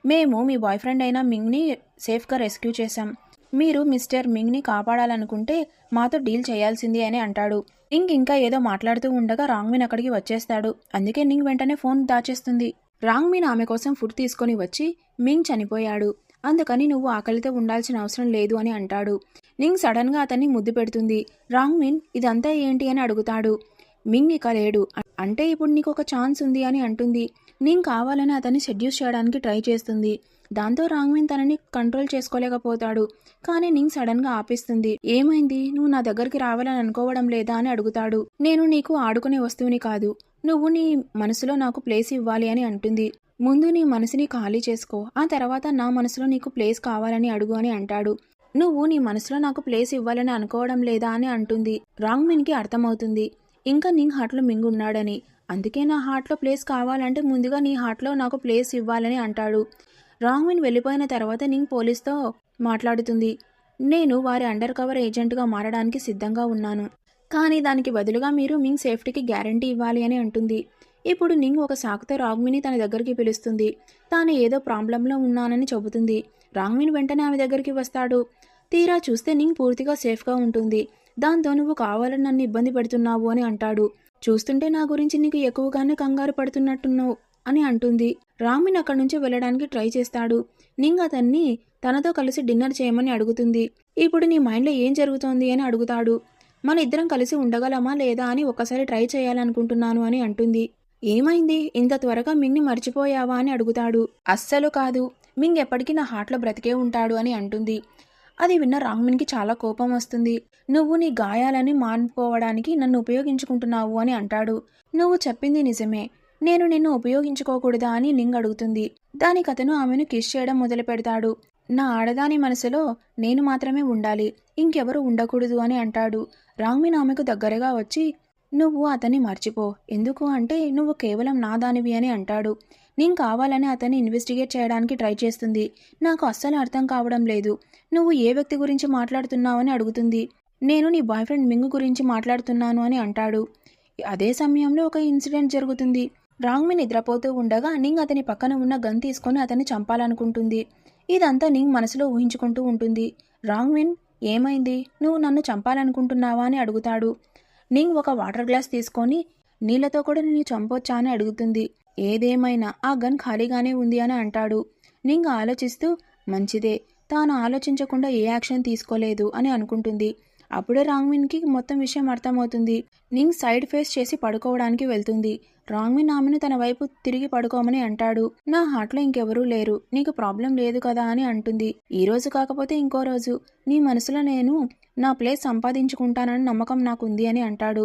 మేము మీ బాయ్ ఫ్రెండ్ అయిన మింగ్ని సేఫ్గా రెస్క్యూ చేశాం, మీరు మిస్టర్ మింగ్ని కాపాడాలనుకుంటే మాతో డీల్ చేయాల్సింది అని అంటాడు. నింగ్ ఇంకా ఏదో మాట్లాడుతూ ఉండగా రాంగ్మిన్ అక్కడికి వచ్చేస్తాడు. అందుకే నింగ్ వెంటనే ఫోన్ దాచేస్తుంది. రాంగ్మిన్ ఆమె కోసం ఫుడ్ తీసుకొని వచ్చి మింగ్ చనిపోయాడు, అందుకని నువ్వు ఆకలితో ఉండాల్సిన అవసరం లేదు అని అంటాడు. నింగ్ సడన్గా అతన్ని ముద్దు పెడుతుంది. రాంగ్మిన్ ఇదంతా ఏంటి అని అడుగుతాడు. మింగ్ ఇక లేడు, అంటే ఇప్పుడు నీకు ఒక ఛాన్స్ ఉంది అని అంటుంది. నింగ్ కావాలని అతన్ని సెడ్యూస్ చేయడానికి ట్రై చేస్తుంది. దాంతో రాంగ్మిన్ తనని కంట్రోల్ చేసుకోలేకపోతాడు. కానీ నింగ్ సడన్గా ఆపిస్తుంది. ఏమైంది, నువ్వు నా దగ్గరికి రావాలని అనుకోవడం లేదా అని అడుగుతాడు. నేను నీకు ఆడుకునే వస్తువుని కాదు, నువ్వు నీ మనసులో నాకు ప్లేస్ ఇవ్వాలి అని అంటుంది. ముందు నీ మనసుని ఖాళీ చేసుకో, ఆ తర్వాత నా మనసులో నీకు ప్లేస్ కావాలని అడుగు అని అంటాడు. నువ్వు నీ మనసులో నాకు ప్లేస్ ఇవ్వాలని అనుకోవడం లేదా అని అంటుంది. రాంగ్మిన్కి అర్థమవుతుంది ఇంకా నింగ్ హార్ట్లో మింగ్ ఉన్నాడని. అందుకే నా హార్ట్లో ప్లేస్ కావాలంటే ముందుగా నీ హార్ట్లో నాకు ప్లేస్ ఇవ్వాలని అంటాడు. రాంగ్మిన్ వెళ్ళిపోయిన తర్వాత నింగ్ పోలీస్తో మాట్లాడుతుంది. నేను వారి అండర్ కవర్ ఏజెంట్గా మారడానికి సిద్ధంగా ఉన్నాను, కానీ దానికి బదులుగా మీరు మింగ్ సేఫ్టీకి గ్యారంటీ ఇవ్వాలి అని అంటుంది. ఇప్పుడు నింగ్ ఒక సాకుతో రాంగ్మిన్ని తన దగ్గరికి పిలుస్తుంది. తాను ఏదో ప్రాబ్లంలో ఉన్నానని చెబుతుంది. రాంగ్మిన్ వెంటనే ఆమె దగ్గరికి వస్తాడు. తీరా చూస్తే నింగ్ పూర్తిగా సేఫ్గా ఉంటుంది. దాంతో నువ్వు కావాలని నన్ను ఇబ్బంది పెడుతున్నావు అని అంటాడు. చూస్తుంటే నా గురించి నీకు ఎక్కువగానే కంగారు పడుతున్నట్టున్నావు అని అంటుంది. రాంగ్మిన్ అక్కడి నుంచి వెళ్ళడానికి ట్రై చేస్తాడు. నింగ్ అతన్ని తనతో కలిసి డిన్నర్ చేయమని అడుగుతుంది. ఇప్పుడు నీ మైండ్లో ఏం జరుగుతోంది అని అడుగుతాడు. మన ఇద్దరం కలిసి ఉండగలమా లేదా అని ఒకసారి ట్రై చేయాలనుకుంటున్నాను అని అంటుంది. ఏమైంది, ఇంత త్వరగా మింగ్ని మర్చిపోయావా అని అడుగుతాడు. అస్సలు కాదు, మింగ్ ఎప్పటికీ నా హార్ట్లో బ్రతికే ఉంటాడు అని అంటుంది. అది విన్న రాంగ్మిన్కి చాలా కోపం వస్తుంది. నువ్వు నీ గాయాలని మానుకోవడానికి నన్ను ఉపయోగించుకుంటున్నావు అని అంటాడు. నువ్వు చెప్పింది నిజమే, నేను నిన్ను ఉపయోగించుకోకూడదా అని నింగ్ అడుగుతుంది. దానికి అతను ఆమెను కిస్ చేయడం మొదలు పెడతాడు. నా ఆడదాని మనసులో నేను మాత్రమే ఉండాలి, ఇంకెవరు ఉండకూడదు అని అంటాడు. రాంగ్మిన్ ఆమెకు దగ్గరగా వచ్చి, నువ్వు అతన్ని మర్చిపో, ఎందుకు అంటే నువ్వు కేవలం నా దానివి అని అంటాడు. నేను కావాలని అతన్ని ఇన్వెస్టిగేట్ చేయడానికి ట్రై చేస్తుంది. నాకు అస్సలు అర్థం కావడం లేదు, నువ్వు ఏ వ్యక్తి గురించి మాట్లాడుతున్నావు అని అడుగుతుంది. నేను నీ బాయ్ ఫ్రెండ్ మింగు గురించి మాట్లాడుతున్నాను అని అంటాడు. అదే సమయంలో ఒక ఇన్సిడెంట్ జరుగుతుంది. రాంగ్మిన్ నిద్రపోతూ ఉండగా నింగ్ అతని పక్కన ఉన్న గన్ తీసుకొని అతన్ని చంపాలనుకుంటుంది. ఇదంతా నింగ్ మనసులో ఊహించుకుంటూ ఉంటుంది. రాంగ్మిన్, ఏమైంది, నువ్వు నన్ను చంపాలనుకుంటున్నావా అని అడుగుతాడు. నింగ్ ఒక వాటర్ గ్లాస్ తీసుకొని నీళ్లతో కూడా నిన్ను చంపొచ్చా అని అడుగుతుంది. ఏదేమైనా ఆ గన్ ఖాళీగానే ఉంది అని అంటాడు. నింగ్ ఆలోచిస్తూ, మంచిదే, తాను ఆలోచించకుండా ఏ యాక్షన్ తీసుకోలేదు అని అనుకుంటుంది. అప్పుడే రాంగ్మిన్కి మొత్తం విషయం అర్థమవుతుంది. నింగ్ సైడ్ ఫేస్ చేసి పడుకోవడానికి వెళ్తుంది. రాంగ్మిన్ ఆమెను తన వైపు తిరిగి పడుకోమని అంటాడు. నా హార్ట్లో ఇంకెవరూ లేరు, నీకు ప్రాబ్లం లేదు కదా అని అంటుంది. ఈ రోజు కాకపోతే ఇంకో రోజు నీ మనసులో నేను నా ప్లేస్ సంపాదించుకుంటానని నమ్మకం నాకుంది అని అంటాడు.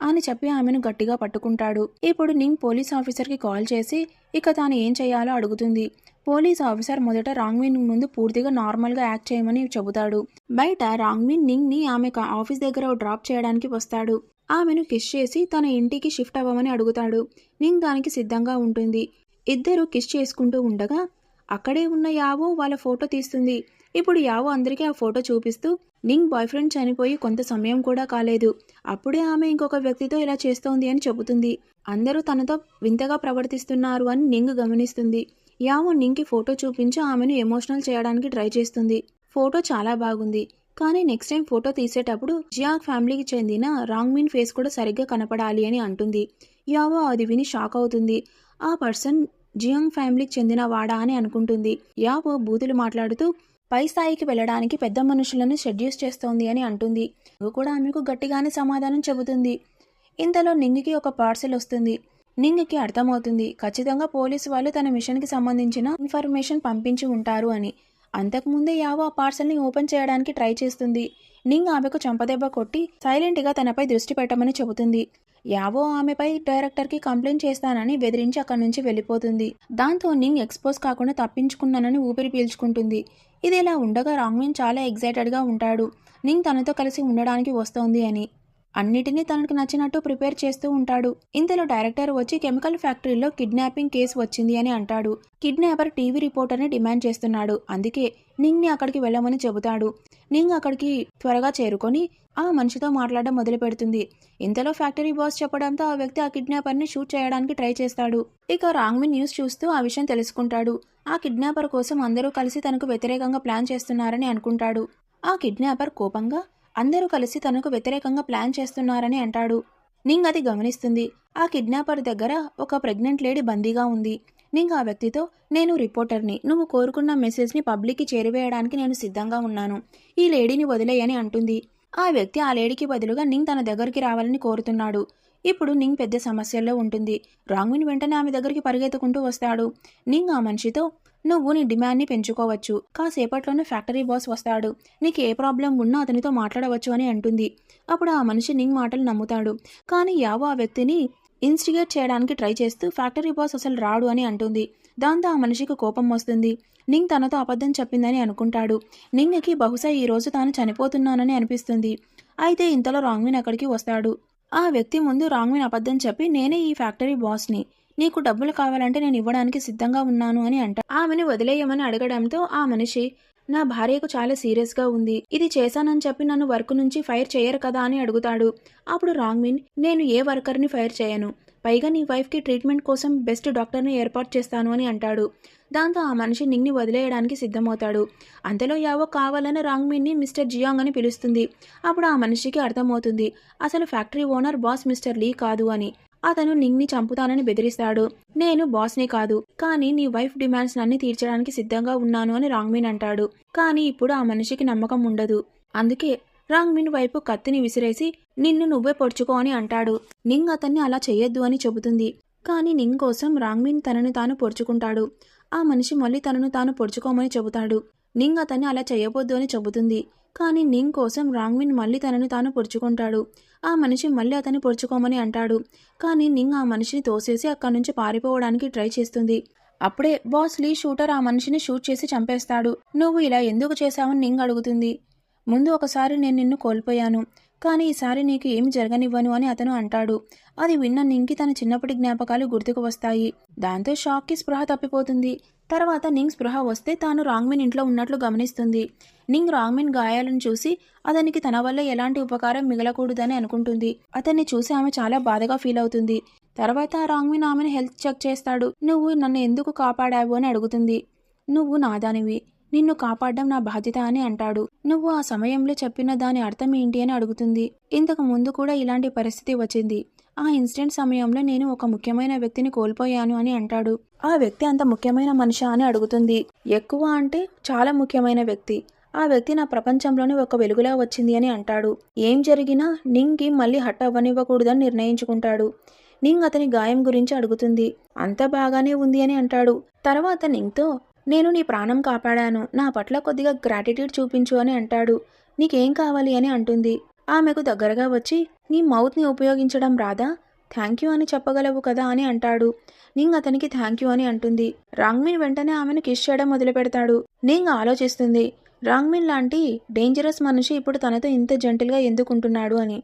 అని చెప్పి ఆమెను గట్టిగా పట్టుకుంటాడు. ఇప్పుడు నింగ్ పోలీస్ ఆఫీసర్కి కాల్ చేసి ఇక తాను ఏం చేయాలో అడుగుతుంది. పోలీస్ ఆఫీసర్ మొదట రాంగ్మిన్ ముందు పూర్తిగా నార్మల్గా యాక్ట్ చేయమని చెబుతాడు. బయట రాంగ్మిన్ నింగ్ని ఆమె ఆఫీస్ దగ్గర డ్రాప్ చేయడానికి వస్తాడు. ఆమెను కిస్ చేసి తన ఇంటికి షిఫ్ట్ అవ్వమని అడుగుతాడు. నింగ్ దానికి సిద్ధంగా ఉంటుంది. ఇద్దరు కిస్ చేసుకుంటూ ఉండగా అక్కడే ఉన్న యావో వాళ్ళ ఫోటో తీస్తుంది. ఇప్పుడు యావో అందరికీ ఆ ఫోటో చూపిస్తూ, నింగ్ బాయ్ ఫ్రెండ్ చనిపోయి కొంత సమయం కూడా కాలేదు, అప్పుడే ఆమె ఇంకొక వ్యక్తితో ఇలా చేస్తోంది అని చెబుతుంది. అందరూ తనతో వింతగా ప్రవర్తిస్తున్నారు అని నింగ్ గమనిస్తుంది. యావో నింగ్కి ఫోటో చూపించి ఆమెను ఎమోషనల్ చేయడానికి ట్రై చేస్తుంది. ఫోటో చాలా బాగుంది, కానీ నెక్స్ట్ టైం ఫోటో తీసేటప్పుడు జియాంగ్ ఫ్యామిలీకి చెందిన రాంగ్మిన్ ఫేస్ కూడా సరిగ్గా కనపడాలి అని అంటుంది. యావో అది విని షాక్ అవుతుంది. ఆ పర్సన్ జియాంగ్ ఫ్యామిలీకి చెందిన వాడా అని అనుకుంటుంది. యావో బూతులు మాట్లాడుతూ పై స్థాయికి వెళ్ళడానికి పెద్ద మనుషులను షెడ్యూస్ చేస్తోంది అని అంటుంది. నువ్వు కూడా ఆమెకు గట్టిగానే సమాధానం చెబుతుంది. ఇంతలో నింగ్కి ఒక పార్సెల్ వస్తుంది. నింగ్కి అర్థమవుతుంది ఖచ్చితంగా పోలీసు వాళ్ళు తన మిషన్కి సంబంధించిన ఇన్ఫర్మేషన్ పంపించి ఉంటారు అని. అంతకుముందే యావో ఆ పార్సల్ని ఓపెన్ చేయడానికి ట్రై చేస్తుంది. నింగ్ ఆమెకు చంపదెబ్బ కొట్టి సైలెంట్గా తనపై దృష్టి పెట్టమని చెబుతుంది. యావో ఆమెపై డైరెక్టర్కి కంప్లైంట్ చేస్తానని బెదిరించి అక్కడి నుంచి వెళ్ళిపోతుంది. దాంతో నింగ్ ఎక్స్పోజ్ కాకుండా తప్పించుకున్నానని ఊపిరి పీల్చుకుంటుంది. ఇది ఇలా ఉండగా రాంగ్మిన్ చాలా ఎగ్జైటెడ్గా ఉంటాడు. నింగ్ తనతో కలిసి ఉండడానికి వస్తోంది అని. అన్నిటినీ తనకు నచ్చినట్టు ప్రిపేర్ చేస్తూ ఉంటాడు. ఇంతలో డైరెక్టర్ వచ్చి కెమికల్ ఫ్యాక్టరీలో కిడ్నాపింగ్ కేసు వచ్చింది అని అంటాడు. కిడ్నాపర్ టీవీ రిపోర్టర్ని డిమాండ్ చేస్తున్నాడు, అందుకే నింగ్ని అక్కడికి వెళ్ళమని చెబుతాడు. నింగ్ అక్కడికి త్వరగా చేరుకొని ఆ మనిషితో మాట్లాడడం మొదలు పెడుతుంది. ఇంతలో ఫ్యాక్టరీ బాస్ చెప్పడంతో ఆ వ్యక్తి ఆ కిడ్నాపర్ని షూట్ చేయడానికి ట్రై చేస్తాడు. ఇక రాంగ్మిన్ న్యూస్ చూస్తూ ఆ విషయం తెలుసుకుంటాడు. ఆ కిడ్నాపర్ కోసం అందరూ కలిసి తనకు వ్యతిరేకంగా ప్లాన్ చేస్తున్నారని అనుకుంటాడు. ఆ కిడ్నాపర్ కోపంగా అందరూ కలిసి తనకు వ్యతిరేకంగా ప్లాన్ చేస్తున్నారని అంటాడు. నింగ్ అది గమనిస్తుంది. ఆ కిడ్నాపర్ దగ్గర ఒక ప్రెగ్నెంట్ లేడీ బందీగా ఉంది. నింగ్ ఆ వ్యక్తితో, నేను రిపోర్టర్ని, నువ్వు కోరుకున్న మెసేజ్ని పబ్లిక్కి చేరవేయడానికి నేను సిద్ధంగా ఉన్నాను, ఈ లేడీని వదిలేయని అంటుంది. ఆ వ్యక్తి ఆ లేడీకి బదులుగా నింగ్ తన దగ్గరికి రావాలని కోరుతున్నాడు. ఇప్పుడు నింగ్ పెద్ద సమస్యల్లో ఉంటుంది. రాంగ్మిన్ వెంటనే ఆమె దగ్గరికి పరిగెత్తుకుంటూ వస్తాడు. నింగ్ ఆ మనిషితో, నువ్వు నీ డిమాండ్ని పెంచుకోవచ్చు, కాసేపట్లోనే ఫ్యాక్టరీ బాస్ వస్తాడు, నీకు ఏ ప్రాబ్లం ఉన్నా అతనితో మాట్లాడవచ్చు అని అంటుంది. అప్పుడు ఆ మనిషి నింగ్ మాటలు నమ్ముతాడు. కానీ యావో ఆ వ్యక్తిని ఇన్స్టిగేట్ చేయడానికి ట్రై చేస్తూ ఫ్యాక్టరీ బాస్ అసలు రాడు అని అంటుంది. దాంతో ఆ మనిషికి కోపం వస్తుంది. నింగ్ తనతో అబద్ధం చెప్పిందని అనుకుంటాడు. నింగ్కి బహుశా ఈ రోజు తాను చనిపోతున్నానని అనిపిస్తుంది. అయితే ఇంతలో రాంగ్మిన్ అక్కడికి వస్తాడు. ఆ వ్యక్తి ముందు రాంగ్మిన్ అబద్ధం చెప్పి, నేనే ఈ ఫ్యాక్టరీ బాస్ని, నీకు డబ్బులు కావాలంటే నేను ఇవ్వడానికి సిద్ధంగా ఉన్నాను అని అంటాడు. ఆమెను వదిలేయమని అడగడంతో ఆ మనిషి, నా భార్యకు చాలా సీరియస్గా ఉంది, ఇది చేశానని చెప్పి నన్ను వర్క్ నుంచి ఫైర్ చేయరు కదా అని అడుగుతాడు. అప్పుడు రాంగ్మిన్, నేను ఏ వర్కర్ని ఫైర్ చేయను, పైగా నీ వైఫ్కి ట్రీట్మెంట్ కోసం బెస్ట్ డాక్టర్ని ఏర్పాటు చేస్తాను అని అంటాడు. దాంతో ఆ మనిషి నింగ్ని వదిలేయడానికి సిద్ధమవుతాడు. అంతలో యావో కావాలని రాంగ్మిన్ని మిస్టర్ జియాంగ్ అని పిలుస్తుంది. అప్పుడు ఆ మనిషికి అర్థమవుతుంది అసలు ఫ్యాక్టరీ ఓనర్ బాస్ మిస్టర్ లీ కాదు అని. అతను నింగ్ని చంపుతానని బెదిరిస్తాడు. నేను బాస్ని కాదు, కానీ నీ వైఫ్ డిమాండ్స్ అన్ని తీర్చడానికి సిద్ధంగా ఉన్నాను అని రాంగ్మిన్ అంటాడు. కానీ ఇప్పుడు ఆ మనిషికి నమ్మకం ఉండదు. అందుకే రాంగ్మిన్ వైపు కత్తిని విసిరేసి, నిన్ను నువ్వే పొడుచుకో అని అంటాడు. నింగ్ అతన్ని అలా చెయ్యొద్దు అని చెబుతుంది. కానీ నింగ్ కోసం రాంగ్మిన్ తనను తాను పొడుచుకుంటాడు. ఆ మనిషి మళ్ళీ తనను తాను పొడుచుకోమని చెబుతాడు. నింగ్ అతన్ని అలా చెయ్యబోద్దు అని చెబుతుంది. కానీ నింగ్ కోసం రాంగ్మిన్ మళ్ళీ తనని తాను పొడుచుకుంటాడు. ఆ మనిషి మళ్ళీ అతన్ని పొడుచుకోమని అంటాడు. కానీ నింగ్ ఆ మనిషిని తోసేసి అక్కడి నుంచి పారిపోవడానికి ట్రై చేస్తుంది. అప్పుడే బాస్ లీ షూటర్ ఆ మనిషిని షూట్ చేసి చంపేస్తాడు. నువ్వు ఇలా ఎందుకు చేశావని నింగ్ అడుగుతుంది. ముందు ఒకసారి నేను నిన్ను కోల్పోయాను, కానీ ఈసారి నీకు ఏమి జరగనివ్వను అని అతను అంటాడు. అది విన్న నింగ్కి తన చిన్నప్పటి జ్ఞాపకాలు గుర్తుకు వస్తాయి. దాంతో షాక్కి స్పృహ తప్పిపోతుంది. తర్వాత నింగ్ స్పృహ వస్తే తాను రాంగ్మిన్ ఇంట్లో ఉన్నట్లు గమనిస్తుంది. నింగ్ రాంగ్మిన్ గాయాలను చూసి అతనికి తన వల్ల ఎలాంటి ఉపకారం మిగలకూడదని అనుకుంటుంది. అతన్ని చూసి ఆమె చాలా బాధగా ఫీల్ అవుతుంది. తర్వాత రాంగ్మిన్ ఆమెను హెల్త్ చెక్ చేస్తాడు. నువ్వు నన్ను ఎందుకు కాపాడావు అని అడుగుతుంది. నువ్వు నాదానివి, నిన్ను కాపాడడం నా బాధ్యత అని అంటాడు. నువ్వు ఆ సమయంలో చెప్పిన దాని అర్థం ఏంటి అని అడుగుతుంది. ఇంతకు ముందు కూడా ఇలాంటి పరిస్థితి వచ్చింది. ఆ ఇన్సిడెంట్ సమయంలో నేను ఒక ముఖ్యమైన వ్యక్తిని కోల్పోయాను అని అంటాడు. ఆ వ్యక్తి అంత ముఖ్యమైన మనిషి అని అడుగుతుంది. ఎక్కువ అంటే చాలా ముఖ్యమైన వ్యక్తి. ఆ వ్యక్తి నా ప్రపంచంలోనే ఒక వెలుగులా వచ్చింది అని అంటాడు. ఏం జరిగినా నింగ్కి మళ్ళీ హట్ అవ్వనివ్వకూడదని నిర్ణయించుకుంటాడు. నింగ్ అతని గాయం గురించి అడుగుతుంది. అంతా బాగానే ఉంది అని అంటాడు. తర్వాత నింగ్తో, నేను నీ ప్రాణం కాపాడాను, నా పట్ల కొద్దిగా గ్రాటిట్యూడ్ చూపించు అని అంటాడు. నీకేం కావాలి అని అంటుంది. ఆమెకు దగ్గరగా వచ్చి, నీ మౌత్ని ఉపయోగించడం రాదా? థ్యాంక్ యూ అని చెప్పగలవు కదా అని అంటాడు. నింగ్ అతనికి థ్యాంక్ యూ అని అంటుంది. రాంగ్మిన్ వెంటనే ఆమెను కిస్ చేయడం మొదలు పెడతాడు. నింగ్ ఆలోచిస్తుంది, రాంగ్మిన్ లాంటి డేంజరస్ మనిషి ఇప్పుడు తనతో ఇంత జెంటిల్గా ఎందుకుంటున్నాడు అని.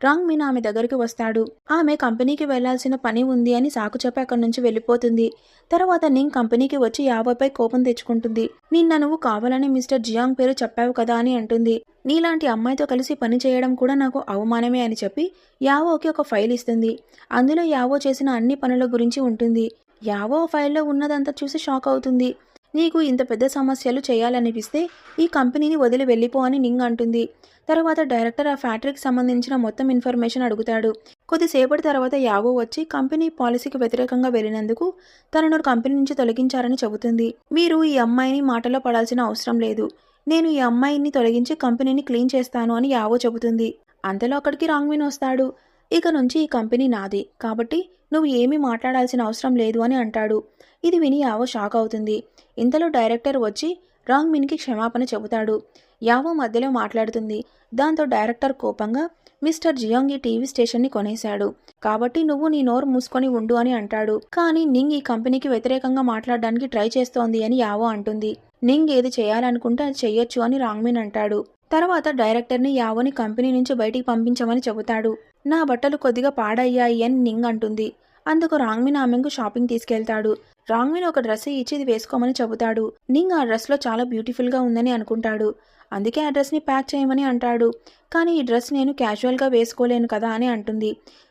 రాంగ్మిన్ ఆమె దగ్గరికి వస్తాడు. ఆమె కంపెనీకి వెళ్లాల్సిన పని ఉంది అని సాకు చెప్పి అక్కడి నుంచి వెళ్ళిపోతుంది. తర్వాత నింగ్ కంపెనీకి వచ్చి యావోపై కోపం తెచ్చుకుంటుంది. నిన్న నువ్వు కావాలని మిస్టర్ జియాంగ్ పేరు చెప్పావు కదా అని అంటుంది. నీలాంటి అమ్మాయితో కలిసి పని చేయడం కూడా నాకు అవమానమే అని చెప్పి యావోకి ఒక ఫైల్ ఇస్తుంది. అందులో యావో చేసిన అన్ని పనుల గురించి ఉంటుంది. యావో ఫైల్లో ఉన్నదంతా చూసి షాక్ అవుతుంది. నీకు ఇంత పెద్ద సమస్యలు చేయాలనిపిస్తే ఈ కంపెనీని వదిలి వెళ్ళిపో అని నింగ్ అంటుంది. తర్వాత డైరెక్టర్ ఆ ఫ్యాక్టరీకి సంబంధించిన మొత్తం ఇన్ఫర్మేషన్ అడుగుతాడు. కొద్దిసేపటి తర్వాత యావో వచ్చి కంపెనీ పాలసీకి వ్యతిరేకంగా వెళ్ళినందుకు తనను కంపెనీ నుంచి తొలగించారని చెబుతుంది. మీరు ఈ అమ్మాయిని మాటలో పడాల్సిన అవసరం లేదు, నేను ఈ అమ్మాయిని తొలగించి కంపెనీని క్లీన్ చేస్తాను అని యావో చెబుతుంది. అంతలో అక్కడికి రాంగ్మిన్ వస్తాడు. ఇక నుంచి ఈ కంపెనీ నాది, కాబట్టి నువ్వు ఏమీ మాట్లాడాల్సిన అవసరం లేదు అని అంటాడు. ఇది విని యావో షాక్ అవుతుంది. ఇంతలో డైరెక్టర్ వచ్చి రాంగ్మిన్కి క్షమాపణ చెబుతాడు. యావో మధ్యలో మాట్లాడుతుంది. దాంతో డైరెక్టర్ కోపంగా, మిస్టర్ జియాంగ్ ఈ టీవీ స్టేషన్ని కొనేశాడు, కాబట్టి నువ్వు నీ నోరు మూసుకొని ఉండు అని అంటాడు. కానీ నింగ్ ఈ కంపెనీకి వ్యతిరేకంగా మాట్లాడడానికి ట్రై చేస్తోంది అని యావో అంటుంది. నింగ్ ఏది చేయాలనుకుంటే అది చెయ్యొచ్చు అని రాంగ్మిన్ అంటాడు. తర్వాత డైరెక్టర్ని యావోని కంపెనీ నుంచి బయటికి పంపించమని చెబుతాడు. నా బట్టలు కొద్దిగా పాడయ్యాయి అని నింగ్ అంటుంది. అందుకు రాంగ్మిన్ ఆమెకు షాపింగ్ తీసుకెళ్తాడు. రాంగ్మిన్ ఒక డ్రెస్ ఇచ్చి ఇది వేసుకోమని చెబుతాడు. నింగ్ ఆ డ్రెస్లో చాలా బ్యూటిఫుల్గా ఉందని అనుకుంటాడు. అందుకే ఆ డ్రెస్ని ప్యాక్ చేయమని అంటాడు. కానీ ఈ డ్రెస్ నేను క్యాజువల్గా వేసుకోలేను కదా అని అంటుంది.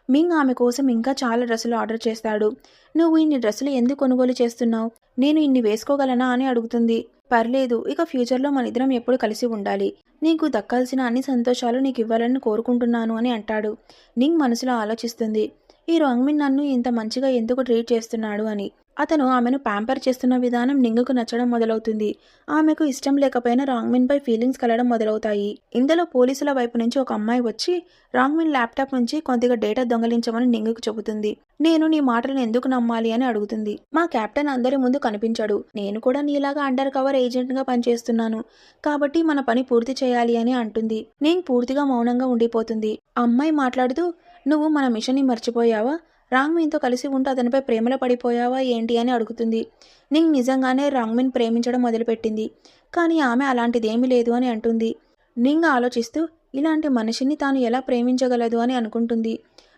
మింగ్ ఆమె కోసం ఇంకా చాలా డ్రెస్సులు ఆర్డర్ చేస్తాడు. నువ్వు ఇన్ని డ్రెస్సులు ఎందుకు కొనుగోలు చేస్తున్నావు? నేను ఇన్ని వేసుకోగలనా అని అడుగుతుంది. పర్లేదు, ఇక ఫ్యూచర్లో మన ఇద్దరం ఎప్పుడు కలిసి ఉండాలి, నీకు దక్కాల్సిన అన్ని సంతోషాలు నీకు ఇవ్వాలని కోరుకుంటున్నాను అని అంటాడు. నింగ్ మనసులో ఆలోచిస్తుంది, ఈ రాంగ్మిన్ నన్ను ఇంత మంచిగా ఎందుకు ట్రీట్ చేస్తున్నాడు అని. అతను ఆమెను ప్యాంపర్ చేస్తున్న విధానం నింగుకు నచ్చడం మొదలవుతుంది. ఆమెకు ఇష్టం లేకపోయినా రాంగ్మిన్పై ఫీలింగ్స్ కలగడం మొదలవుతాయి. ఇందులో పోలీసుల వైపు నుంచి ఒక అమ్మాయి వచ్చి రాంగ్మిన్ ల్యాప్టాప్ నుంచి కొద్దిగా డేటా దొంగలించమని నింగుకు చెబుతుంది. నేను నీ మాటలను ఎందుకు నమ్మాలి అని అడుగుతుంది. మా కెప్టెన్ అందరి ముందు కనిపించడు, నేను కూడా నీలాగా అండర్ కవర్ ఏజెంట్గా పనిచేస్తున్నాను, కాబట్టి మన పని పూర్తి చేయాలి అని అంటుంది. నేను పూర్తిగా మౌనంగా ఉండిపోతుంది. ఆ అమ్మాయి మాట్లాడుతూ, నువ్వు మన మిషన్ని మర్చిపోయావా? రాంగ్మిన్తో కలిసి ఉంటూ అతనిపై ప్రేమలో పడిపోయావా ఏంటి అని అడుగుతుంది. నింగ్ నిజంగానే రాంగ్మిన్ ప్రేమించడం మొదలుపెట్టింది, కానీ ఆమె అలాంటిదేమీ లేదు అని అంటుంది. నింగ్ ఆలోచిస్తూ ఇలాంటి మనిషిని తాను ఎలా ప్రేమించగలదు అని అనుకుంటుంది.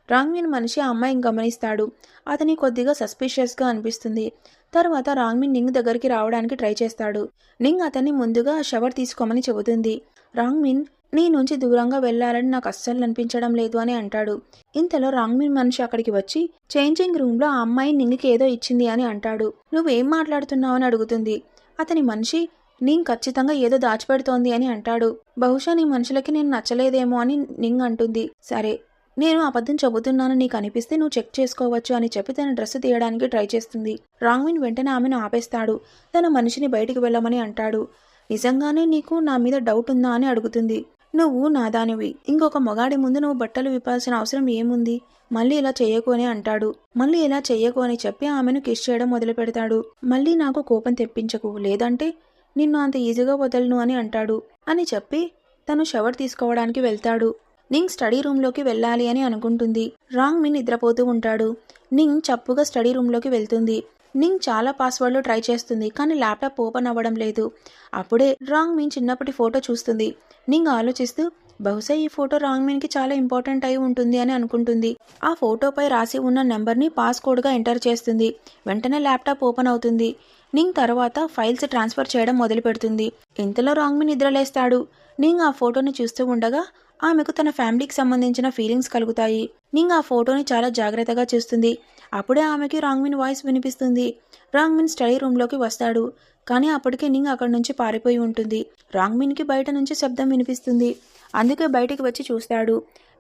రాంగ్మిన్ మనిషి ఆ అమ్మాయిని గమనిస్తాడు. అతని కొద్దిగా సస్పిషియస్గా అనిపిస్తుంది. తర్వాత రాంగ్మిన్ నింగ్ దగ్గరికి రావడానికి ట్రై చేస్తాడు. నింగ్ అతన్ని ముందుగా షవర్ తీసుకోమని చెబుతుంది. రాంగ్మిన్, నీ నుంచి దూరంగా వెళ్లాలని నాకు అస్సలు అనిపించడం లేదు అని అంటాడు. ఇంతలో రాంగ్మిన్ మనిషి అక్కడికి వచ్చి చేంజింగ్ రూమ్లో ఆ అమ్మాయి నింగ్కి ఏదో ఇచ్చింది అని అంటాడు. నువ్వేం మాట్లాడుతున్నావు అని అడుగుతుంది. అతని మనిషి, నింగ్ ఖచ్చితంగా ఏదో దాచిపెడుతోంది అని అంటాడు. బహుశా నీ మనుషులకి నేను నచ్చలేదేమో అని నింగ్ అంటుంది. సరే, నేను అబద్ధం చెబుతున్నాను నీకు అనిపిస్తే నువ్వు చెక్ చేసుకోవచ్చు అని చెప్పి తన డ్రెస్ తీయడానికి ట్రై చేస్తుంది. రాంగ్మిన్ వెంటనే ఆమెను ఆపేస్తాడు. తన మనిషిని బయటికి వెళ్ళమని అంటాడు. నిజంగానే నీకు నా మీద డౌట్ ఉందా అని అడుగుతుంది. నువ్వు నాదానివి, ఇంకొక మొగాడి ముందు నువ్వు బట్టలు విప్పాల్సిన అవసరం ఏముంది? మళ్ళీ ఇలా చెయ్యకు అని అంటాడు. మళ్ళీ ఇలా చెయ్యకు అని చెప్పి ఆమెను కిస్ చేయడం మొదలు పెడతాడు. మళ్ళీ నాకు కోపం తెప్పించకు, లేదంటే నిన్ను అంత ఈజీగా వదలను అని అంటాడు. అని చెప్పి తను షవర్ తీసుకోవడానికి వెళ్తాడు. నింగ్ స్టడీ రూమ్లోకి వెళ్ళాలి అని అనుకుంటుంది. రాంగ్ మిన్ నిద్రపోతూ ఉంటాడు. నింగ్ చప్పుగా స్టడీ రూమ్లోకి వెళ్తుంది. నింగ్ చాలా పాస్వర్డ్లు ట్రై చేస్తుంది, కానీ ల్యాప్టాప్ ఓపెన్ అవ్వడం లేదు. అప్పుడే రాంగ్ మిన్ చిన్నప్పటి ఫోటో చూస్తుంది. నింగ్ ఆలోచిస్తూ బహుశా ఈ ఫోటో రాంగ్ మిన్కి చాలా ఇంపార్టెంట్ అయి ఉంటుంది అని అనుకుంటుంది. ఆ ఫోటోపై రాసి ఉన్న నెంబర్ని పాస్కోడ్గా ఎంటర్ చేస్తుంది. వెంటనే ల్యాప్టాప్ ఓపెన్ అవుతుంది. నింగ్ తర్వాత ఫైల్స్ ట్రాన్స్ఫర్ చేయడం మొదలు పెడుతుంది. ఇంతలో రాంగ్ మిన్ నిద్రలేస్తాడు. నింగ్ ఆ ఫోటోని చూస్తూ ఉండగా ఆమెకు తన ఫ్యామిలీకి సంబంధించిన ఫీలింగ్స్ కలుగుతాయి. నింగ్ ఆ ఫోటోని చాలా జాగ్రత్తగా చూస్తుంది. అప్పుడే ఆమెకి రాంగ్ మిన్ వాయిస్ వినిపిస్తుంది. రాంగ్ మిన్ స్టడీ రూమ్లోకి వస్తాడు. కానీ అప్పటికే నింగ్ అక్కడి నుంచి పారిపోయి ఉంటుంది. రాంగ్ మిన్కి బయట నుంచి శబ్దం వినిపిస్తుంది. అందుకే బయటికి వచ్చి చూస్తాడు.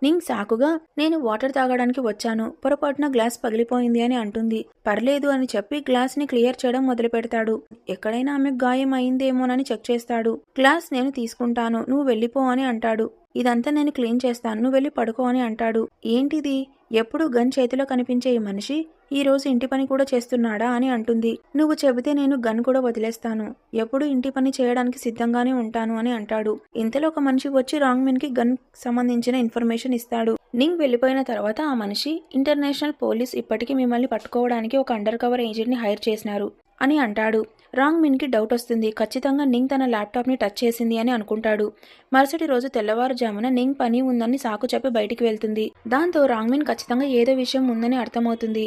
నింగ్ సాకుగా నేను వాటర్ తాగడానికి వచ్చాను, పొరపాటున గ్లాస్ పగిలిపోయింది అని అంటుంది. పర్లేదు అని చెప్పి గ్లాస్ని క్లియర్ చేయడం మొదలు పెడతాడు. ఎక్కడైనా ఆమెకు గాయం అయిందేమోనని చెక్ చేస్తాడు. గ్లాస్ నేను తీసుకుంటాను, నువ్వు వెళ్ళిపో అని అంటాడు. ఇదంతా నేను క్లీన్ చేస్తాను, నువ్వు వెళ్ళి పడుకో అని అంటాడు. ఏంటిది, ఎప్పుడు గన్ చేతిలో కనిపించే ఈ మనిషి ఈ రోజు ఇంటి పని కూడా చేస్తున్నాడా అని అంటుంది. నువ్వు చెబితే నేను గన్ కూడా వదిలేస్తాను, ఎప్పుడు ఇంటి పని చేయడానికి సిద్ధంగానే ఉంటాను అని అంటాడు. ఇంతలో ఒక మనిషి వచ్చి రాంగ్ మిన్ కి గన్ సంబంధించిన ఇన్ఫర్మేషన్ ఇస్తాడు. నింగ్ వెళ్ళిపోయిన తర్వాత ఆ మనిషి ఇంటర్నేషనల్ పోలీస్ ఇప్పటికీ మిమ్మల్ని పట్టుకోవడానికి ఒక అండర్ కవర్ ఏజెంట్ ని హైర్ చేసినారు అని అంటాడు. రాంగ్ మిన్ కి డౌట్ వస్తుంది. ఖచ్చితంగా నింగ్ తన ల్యాప్టాప్ ని టచ్ చేసింది అని అనుకుంటాడు. మరుసటి రోజు తెల్లవారుజామున నింగ్ పని ఉందని సాకు చెప్పి బయటికి వెళ్తుంది. దాంతో రాంగ్ మిన్ ఖచ్చితంగా ఏదో విషయం ఉందని అర్థమవుతుంది.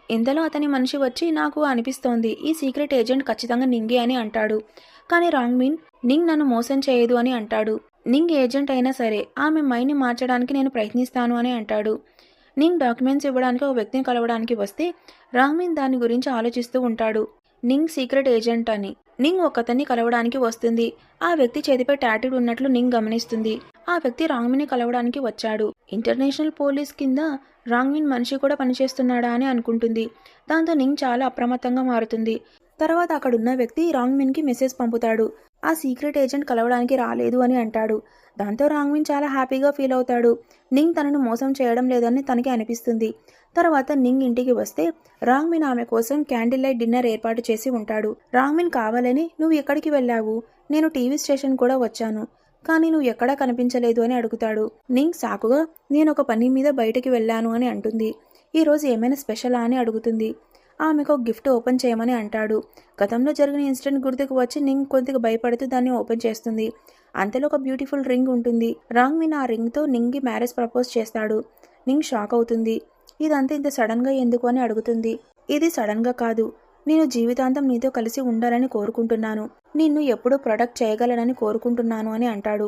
ఇంతలో అతని మనిషి వచ్చి నాకు అనిపిస్తోంది ఈ సీక్రెట్ ఏజెంట్ ఖచ్చితంగా నింగే అని అంటాడు. కానీ రాంగ్ మిన్ నింగ్ నన్ను మోసం చేయదు అని అంటాడు. నింగ్ ఏజెంట్ అయినా సరే ఆమె మైండ్ని మార్చడానికి నేను ప్రయత్నిస్తాను అని అంటాడు. నింగ్ డాక్యుమెంట్స్ ఇవ్వడానికి ఒక వ్యక్తిని కలవడానికి వస్తే రాంగ్ మిన్ దాని గురించి ఆలోచిస్తూ ఉంటాడు. నింగ్ సీక్రెట్ ఏజెంట్ అని. నింగ్ ఒకతన్ని కలవడానికి వస్తుంది. ఆ వ్యక్తి చేతిపై టాటూడ్ ఉన్నట్లు నింగ్ గమనిస్తుంది. ఆ వ్యక్తి రాంగ్ మిన్ ని కలవడానికి వచ్చాడు. ఇంటర్నేషనల్ పోలీస్ కింద రాంగ్ మిన్ మనిషి కూడా పనిచేస్తున్నాడా అని అనుకుంటుంది. దాంతో నింగ్ చాలా అప్రమత్తంగా మారుతుంది. తర్వాత అక్కడున్న వ్యక్తి రాంగ్ మిన్ కి మెసేజ్ పంపుతాడు. ఆ సీక్రెట్ ఏజెంట్ కలవడానికి రాలేదు అని అంటాడు. దాంతో రాంగ్ మిన్ చాలా హ్యాపీగా ఫీల్ అవుతాడు. నింగ్ తనను మోసం చేయడం లేదని తనకి అనిపిస్తుంది. తర్వాత నింగ్ ఇంటికి వస్తే రాంగ్ మిన్ ఆమె కోసం క్యాండిల్ లైట్ డిన్నర్ ఏర్పాటు చేసి ఉంటాడు. రాంగ్ మిన్ కావాలని నువ్వు ఎక్కడికి వెళ్ళావు, నేను టీవీ స్టేషన్ కూడా వచ్చాను, కానీ నువ్వు ఎక్కడా కనిపించలేదు అని అడుగుతాడు. నింగ్ సాకుగా నేను ఒక పని మీద బయటికి వెళ్ళాను అని అంటుంది. ఈరోజు ఏమైనా స్పెషలా అని అడుగుతుంది. ఆమెకు ఒక గిఫ్ట్ ఓపెన్ చేయమని అంటాడు. గతంలో జరిగిన ఇన్సిడెంట్ గుర్తుకు వచ్చి నింగ్ కొద్దిగా భయపడుతూ దాన్ని ఓపెన్ చేస్తుంది. అంతలో ఒక బ్యూటిఫుల్ రింగ్ ఉంటుంది. రాంగ్ మిన్ ఆ రింగ్తో నింగ్కి మ్యారేజ్ ప్రపోజ్ చేస్తాడు. నింగ్ షాక్ అవుతుంది. ఇదంతా ఇంత సడన్గా ఎందుకు అని అడుగుతుంది. ఇది సడన్గా కాదు, నేను జీవితాంతం నీతో కలిసి ఉండాలని కోరుకుంటున్నాను, నిన్ను ఎప్పుడూ ప్రొటెక్ట్ చేయగలనని కోరుకుంటున్నాను అని అంటాడు.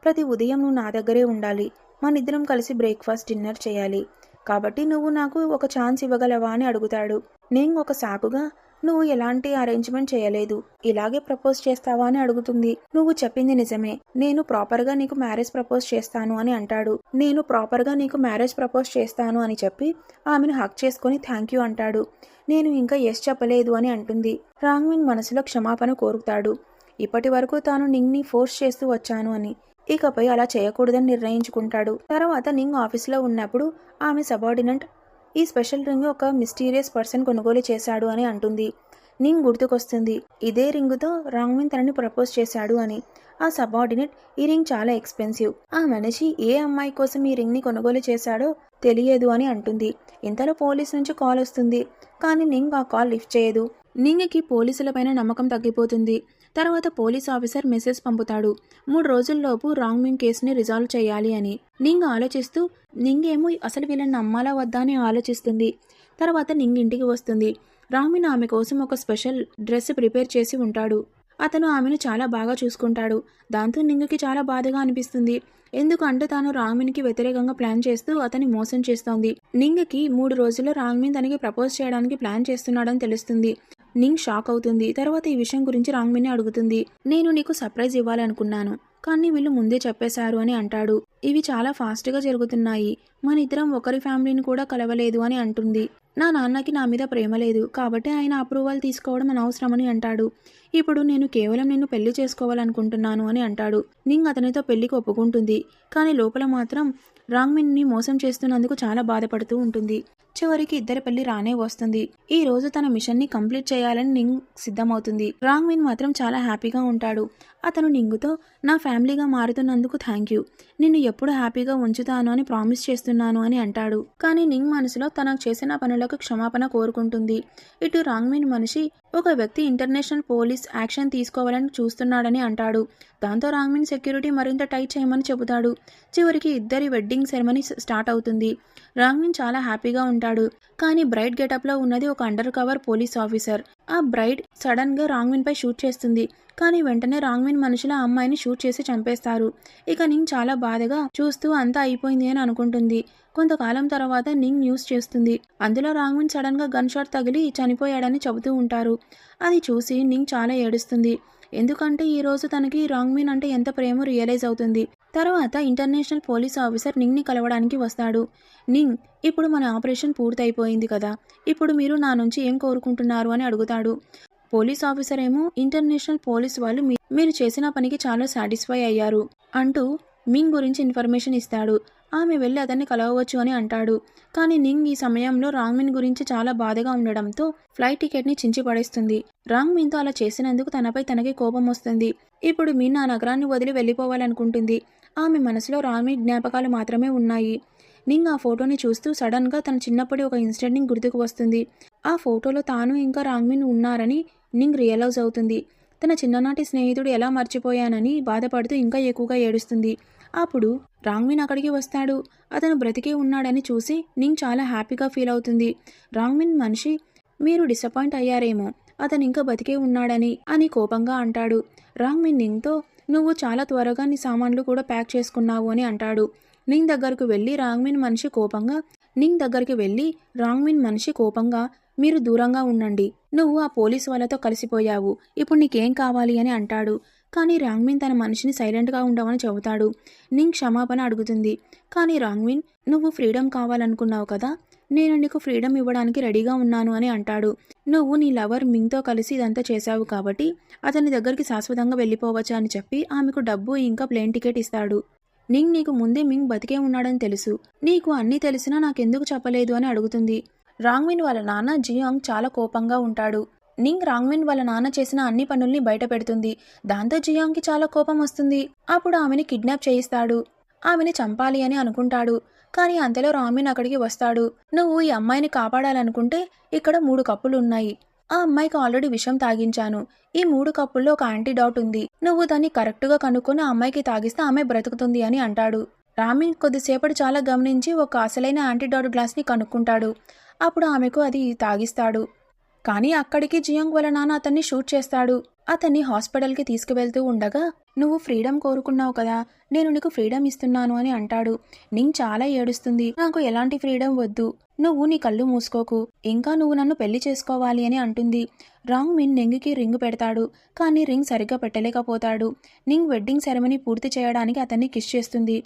ప్రతి ఉదయం నువ్వు నా దగ్గరే ఉండాలి, మనిద్దరం కలిసి బ్రేక్ఫాస్ట్ డిన్నర్ చేయాలి, కాబట్టి నువ్వు నాకు ఒక ఛాన్స్ ఇవ్వగలవా అని అడుగుతాడు. నేను ఒక సాకుగా నువ్వు ఎలాంటి అరేంజ్మెంట్ చేయలేదు, ఇలాగే ప్రపోజ్ చేస్తావా అని అడుగుతుంది. నువ్వు చెప్పింది నిజమే, నేను ప్రాపర్గా నీకు మ్యారేజ్ ప్రపోజ్ చేస్తాను అని అంటాడు. నేను ప్రాపర్గా నీకు మ్యారేజ్ ప్రపోజ్ చేస్తాను అని చెప్పి ఆమెను హక్ చేసుకుని థ్యాంక్ యూ అంటాడు. నేను ఇంకా ఎస్ చెప్పలేదు అని అంటుంది. రాంగ్ మిన్ మనసులో క్షమాపణ కోరుతాడు. ఇప్పటి వరకు తాను నింగ్ని ఫోర్స్ చేస్తూ వచ్చాను అని, ఇకపై అలా చేయకూడదని నిర్ణయించుకుంటాడు. తర్వాత నింగ్ ఆఫీస్లో ఉన్నప్పుడు ఆమె సబార్డినెంట్ ఈ స్పెషల్ రింగ్ ఒక మిస్టీరియస్ పర్సన్ కొనుగోలు చేశాడు అని అంటుంది. నింగ్ గుర్తుకొస్తుంది, ఇదే రింగుతో రాంగ్ మిన్ తనని ప్రపోజ్ చేశాడు అని. ఆ సబార్డినేట్ ఈ రింగ్ చాలా ఎక్స్పెన్సివ్, ఆ మనిషి ఏ అమ్మాయి కోసం ఈ రింగ్ని కొనుగోలు చేశాడో తెలియదు అని అంటుంది. ఇంతలో పోలీస్ నుంచి కాల్ వస్తుంది, కానీ నింగ్ ఆ కాల్ లిఫ్ట్ చేయదు. నింగ్కి పోలీసులపైన నమ్మకం తగ్గిపోతుంది. తర్వాత పోలీస్ ఆఫీసర్ మెసేజ్ పంపుతాడు, 3 రోజుల్లోపు రాంగ్ మిన్ కేసుని రిజాల్వ్ చేయాలి అని. నింగ్ ఆలోచిస్తూ నింగ్ ఏమో అసలు వీళ్ళని నమ్మాలా వద్దా అని ఆలోచిస్తుంది. తర్వాత నింగ్ ఇంటికి వస్తుంది. రాంగ్ మిన్ ఆమె కోసం ఒక స్పెషల్ డ్రెస్ ప్రిపేర్ చేసి ఉంటాడు. అతను ఆమెను చాలా బాగా చూసుకుంటాడు. దాంతో నింగ్కి చాలా బాధగా అనిపిస్తుంది. ఎందుకంటే తాను రాంగ్ మిన్కి వ్యతిరేకంగా ప్లాన్ చేస్తూ అతన్ని మోసం చేస్తోంది. నింగ్కి 3 రోజుల్లో రాంగ్ మిన్ తనకి ప్రపోజ్ చేయడానికి ప్లాన్ చేస్తున్నాడని తెలుస్తుంది. నింగ్ షాక్ అవుతుంది. తర్వాత ఈ విషయం గురించి రాంగ్ మిన్ అడుగుతుంది. నేను నీకు సర్ప్రైజ్ ఇవ్వాలనుకున్నాను, కానీ వీళ్ళు ముందే చెప్పేశారు అని అంటాడు. ఇవి చాలా ఫాస్ట్గా జరుగుతున్నాయి, మన ఇద్దరం ఒకరి ఫ్యామిలీని కూడా కలవలేదు అని అంటుంది. నా నాన్నకి నా మీద ప్రేమ లేదు, కాబట్టి ఆయన అప్రూవల్ తీసుకోవడం అనవసరమని అంటాడు. ఇప్పుడు నేను కేవలం నిన్ను పెళ్లి చేసుకోవాలనుకుంటున్నాను అని అంటాడు. నింగ్ అతనితో పెళ్లికి ఒప్పుకుంటుంది, కానీ లోపల మాత్రం రాంగ్ మిన్ని మోసం చేస్తున్నందుకు చాలా బాధపడుతూ ఉంటుంది. చివరికి ఇద్దరి పెళ్లి రానే వస్తుంది. ఈ రోజు తన మిషన్ ని కంప్లీట్ చేయాలని నింగ్ సిద్ధమవుతుంది. రాంగ్విన్ మాత్రం చాలా హ్యాపీగా ఉంటాడు. అతను నింగుతో నా ఫ్యామిలీగా మారుతున్నందుకు థ్యాంక్ యూ, నిన్ను ఎప్పుడు హ్యాపీగా ఉంచుతాను అని ప్రామిస్ చేస్తున్నాను అని అంటాడు. కానీ నింగ్ మనసులో తనకు చేసిన పనులకు క్షమాపణ కోరుకుంటుంది. ఇటు రాంగ్విన్ మనిషి ఒక వ్యక్తి ఇంటర్నేషనల్ పోలీస్ యాక్షన్ తీసుకోవాలని చూస్తున్నాడని అంటాడు. దాంతో రాంగ్విన్ సెక్యూరిటీ మరింత టైట్ చేయమని చెబుతాడు. చివరికి ఇద్దరి వెడ్డింగ్ సెరమనీ స్టార్ట్ అవుతుంది. రాంగ్విన్ చాలా హ్యాపీగా ఉంటాడు. కానీ బ్రైడ్ గెటప్లో ఉన్నది ఒక అండర్ కవర్ పోలీస్ ఆఫీసర్. ఆ బ్రైడ్ సడన్ గా రాంగ్విన్ పై షూట్ చేస్తుంది. కానీ వెంటనే రాంగ్విన్ మనుషుల అమ్మాయిని షూట్ చేసి చంపేస్తారు. ఇక నింగ్ చాలా బాధగా చూస్తూ అంతా అయిపోయింది అని అనుకుంటుంది. కొంతకాలం తర్వాత నింగ్ న్యూస్ చేస్తుంది. అందులో రాంగ్విన్ సడన్ గా గన్ షాట్ తగిలి చనిపోయాడని చెబుతూ ఉంటారు. అది చూసి నింగ్ చాలా ఏడుస్తుంది. ఎందుకంటే ఈ రోజు తనకి రాంగ్విన్ అంటే ఎంత ప్రేమో రియలైజ్ అవుతుంది. తర్వాత ఇంటర్నేషనల్ పోలీస్ ఆఫీసర్ నింగ్ ని కలవడానికి వస్తాడు. నింగ్, ఇప్పుడు మన ఆపరేషన్ పూర్తయిపోయింది కదా, ఇప్పుడు మీరు నా నుంచి ఏం కోరుకుంటున్నారు అని అడుగుతాడు. పోలీస్ ఆఫీసర్ ఏమో ఇంటర్నేషనల్ పోలీస్ వాళ్ళు మీరు చేసిన పనికి చాలా సాటిస్ఫై అయ్యారు అంటూ మింగ్ గురించి ఇన్ఫర్మేషన్ ఇస్తాడు. ఆమె వెళ్ళి అతన్ని కలవవచ్చు అని అంటాడు. కానీ నింగ్ ఈ సమయంలో రాంగ్మిన్ గురించి చాలా బాధగా ఉండడంతో ఫ్లైట్ టికెట్ ని చించి పడేస్తుంది. రాంగ్మిన్తో అలా చేసినందుకు తనపై తనకి కోపం వస్తుంది. ఇప్పుడు మిన్ ఆ నగరాన్ని వదిలి వెళ్ళిపోవాలనుకుంటుంది. ఆమె మనసులో రాంగ్మిన్ జ్ఞాపకాలు మాత్రమే ఉన్నాయి. నింగ్ ఆ ఫోటోని చూస్తూ సడన్ గా తన చిన్నప్పటి ఒక ఇన్సిడెంట్ ని గుర్తుకు వస్తుంది. ఆ ఫోటోలో తాను ఇంకా రాంగ్మిన్ ఉన్నారని నింగ్ రియలైజ్ అవుతుంది. తన చిన్ననాటి స్నేహితుడు ఎలా మర్చిపోయానని బాధపడుతూ ఇంకా ఎక్కువగా ఏడుస్తుంది. అప్పుడు రాంగ్మిన్ అక్కడికి వస్తాడు. అతను బ్రతికే ఉన్నాడని చూసి నింగ్ చాలా హ్యాపీగా ఫీల్ అవుతుంది. రాంగ్మిన్ మనిషి, మీరు డిసప్పాయింట్ అయ్యారేమో, అతను ఇంకా బతికే ఉన్నాడని అని కోపంగా అంటాడు. రాంగ్మిన్ నింగ్తో నువ్వు చాలా త్వరగా నీ సామాన్లు కూడా ప్యాక్ చేసుకున్నావు అని అంటాడు. నింగ్ దగ్గరకు వెళ్ళి రాంగ్మిన్ మనిషి కోపంగా మీరు దూరంగా ఉండండి, నువ్వు ఆ పోలీస్ వాళ్ళతో కలిసిపోయావు, ఇప్పుడు నీకేం కావాలి అని అంటాడు. కానీ రాంగ్మిన్ తన మనిషిని సైలెంట్గా ఉండమని చెబుతాడు. నింగ్ క్షమాపణ అడుగుతుంది. కానీ రాంగ్మిన్, నువ్వు ఫ్రీడమ్ కావాలనుకున్నావు కదా, నేను నీకు ఫ్రీడమ్ ఇవ్వడానికి రెడీగా ఉన్నాను అని అంటాడు. నువ్వు నీ లవర్ మింగ్తో కలిసి ఇదంతా చేశావు కాబట్టి అతని దగ్గరికి శాశ్వతంగా వెళ్ళిపోవచ్చు అని చెప్పి ఆమెకు డబ్బు ఇంకా ప్లేన్ టికెట్ ఇస్తాడు. నింగ్, నీకు ముందే మింగ్ బతికే ఉన్నాడని తెలుసు, నీకు అన్నీ తెలిసినా నాకెందుకు చెప్పలేదు అని అడుగుతుంది. రాంగ్మిన్ వాళ్ళ నాన్న జియాంగ్ చాలా కోపంగా ఉంటాడు. నింగ్ రాంగ్మిన్ వాళ్ళ నాన్న చేసిన అన్ని పనుల్ని బయట పెడుతుంది. దాంతో జియాంగ్కి చాలా కోపం వస్తుంది. అప్పుడు ఆమెని కిడ్నాప్ చేయిస్తాడు. ఆమెని చంపాలి అని అనుకుంటాడు. కానీ అంతలో రాంగ్మిన్ అక్కడికి వస్తాడు. నువ్వు ఈ అమ్మాయిని కాపాడాలనుకుంటే ఇక్కడ 3 కప్పులు ఉన్నాయి. ఆ అమ్మాయికి ఆల్రెడీ విషం తాగించాను. ఈ 3 కప్పుల్లో ఒక యాంటీడాట్ ఉంది. నువ్వు దాన్ని కరెక్ట్గా కనుక్కొని ఆ అమ్మాయికి తాగిస్తే ఆమె బ్రతుకుతుంది అని అంటాడు. రాంగ్మిన్ కొద్దిసేపటి చాలా గమనించి ఒక అసలైన యాంటీడాట్ గ్లాస్ని కనుక్కుంటాడు. అప్పుడు ఆమెకు అది తాగిస్తాడు. కానీ అక్కడికి జియాంగ్ వాళ్ళ నాన్న అతన్ని షూట్ చేస్తాడు. అతన్ని హాస్పిటల్కి తీసుకువెళ్తూ ఉండగా, నువ్వు ఫ్రీడమ్ కోరుకున్నావు కదా, నేను నీకు ఫ్రీడమ్ ఇస్తున్నాను అని అంటాడు. నింగ్ చాలా ఏడుస్తుంది. నాకు ఎలాంటి ఫ్రీడమ్ వద్దు, నువ్వు నీ కళ్ళు మూసుకోకు, ఇంకా నువ్వు నన్ను పెళ్లి చేసుకోవాలి అని అంటుంది. రాంగ్మిన్ నింగ్కి రింగ్ పెడతాడు. కానీ రింగ్ సరిగ్గా పెట్టలేకపోతాడు. నింగ్ వెడ్డింగ్ సెరమనీ పూర్తి చేయడానికి అతన్ని కిస్ చేస్తుంది.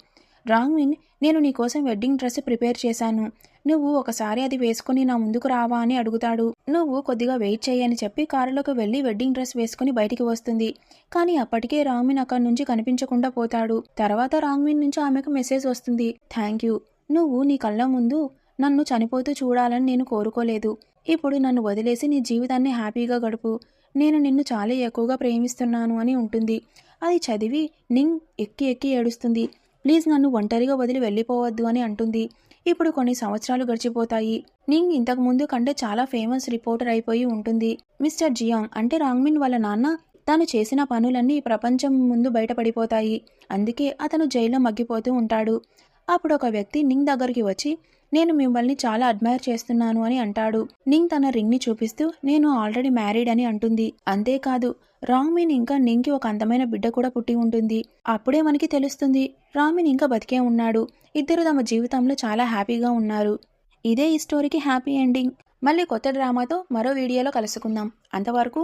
రాంగ్మిన్, నేను నీకోసం వెడ్డింగ్ డ్రెస్ ప్రిపేర్ చేశాను, నువ్వు ఒకసారి అది వేసుకుని నా ముందుకు రావా అని అడుగుతాడు. నువ్వు కొద్దిగా వెయిట్ చేయని చెప్పి కారులోకి వెళ్ళి వెడ్డింగ్ డ్రెస్ వేసుకుని బయటికి వస్తుంది. కానీ అప్పటికే రాంగ్మిన్ అక్కడి నుంచి కనిపించకుండా పోతాడు. తర్వాత రాంగ్మిన్ నుంచి ఆమెకు మెసేజ్ వస్తుంది. థ్యాంక్ యూ, నువ్వు నీ కళ్ళ ముందు నన్ను చనిపోతూ చూడాలని నేను కోరుకోలేదు. ఇప్పుడు నన్ను వదిలేసి నీ జీవితాన్ని హ్యాపీగా గడుపు, నేను నిన్ను చాలా ఎక్కువగా ప్రేమిస్తున్నాను అని ఉంటుంది. అది చదివి నింగ్ ఎక్కి ఎక్కి ఏడుస్తుంది. ప్లీజ్ నన్ను ఒంటరిగా వదిలి వెళ్ళిపోవద్దు అని అంటుంది. ఇప్పుడు కొన్ని సంవత్సరాలు గడిచిపోతాయి. నింగ్ ఇంతకు ముందు కంటే చాలా ఫేమస్ రిపోర్టర్ అయిపోయి ఉంటుంది. మిస్టర్ జియాంగ్ అంటే రాంగ్మిన్ వాళ్ళ నాన్న, తాను చేసిన పనులన్నీ ప్రపంచం ముందు బయటపడిపోతాయి. అందుకే అతను జైల్లో మగ్గిపోతూ ఉంటాడు. అప్పుడు ఒక వ్యక్తి నింగ్ దగ్గరికి వచ్చి, నేను మిమ్మల్ని చాలా అడ్మైర్ చేస్తున్నాను అని అంటాడు. నింగ్ తన రింగ్ని చూపిస్తూ నేను ఆల్రెడీ మ్యారీడ్ అని అంటుంది. అంతేకాదు, రాంగ్మిన్ ఇంకా నింగ్కి ఒక అందమైన బిడ్డ కూడా పుట్టి ఉంటుంది. అప్పుడే మనకి తెలుస్తుంది రాంగ్మిన్ ఇంకా బతికే ఉన్నాడు. ఇద్దరు తమ జీవితంలో చాలా హ్యాపీగా ఉన్నారు. ఇదే ఈ స్టోరీకి హ్యాపీ ఎండింగ్. మళ్ళీ కొత్త డ్రామాతో మరో వీడియోలో కలుసుకుందాం. అంతవరకు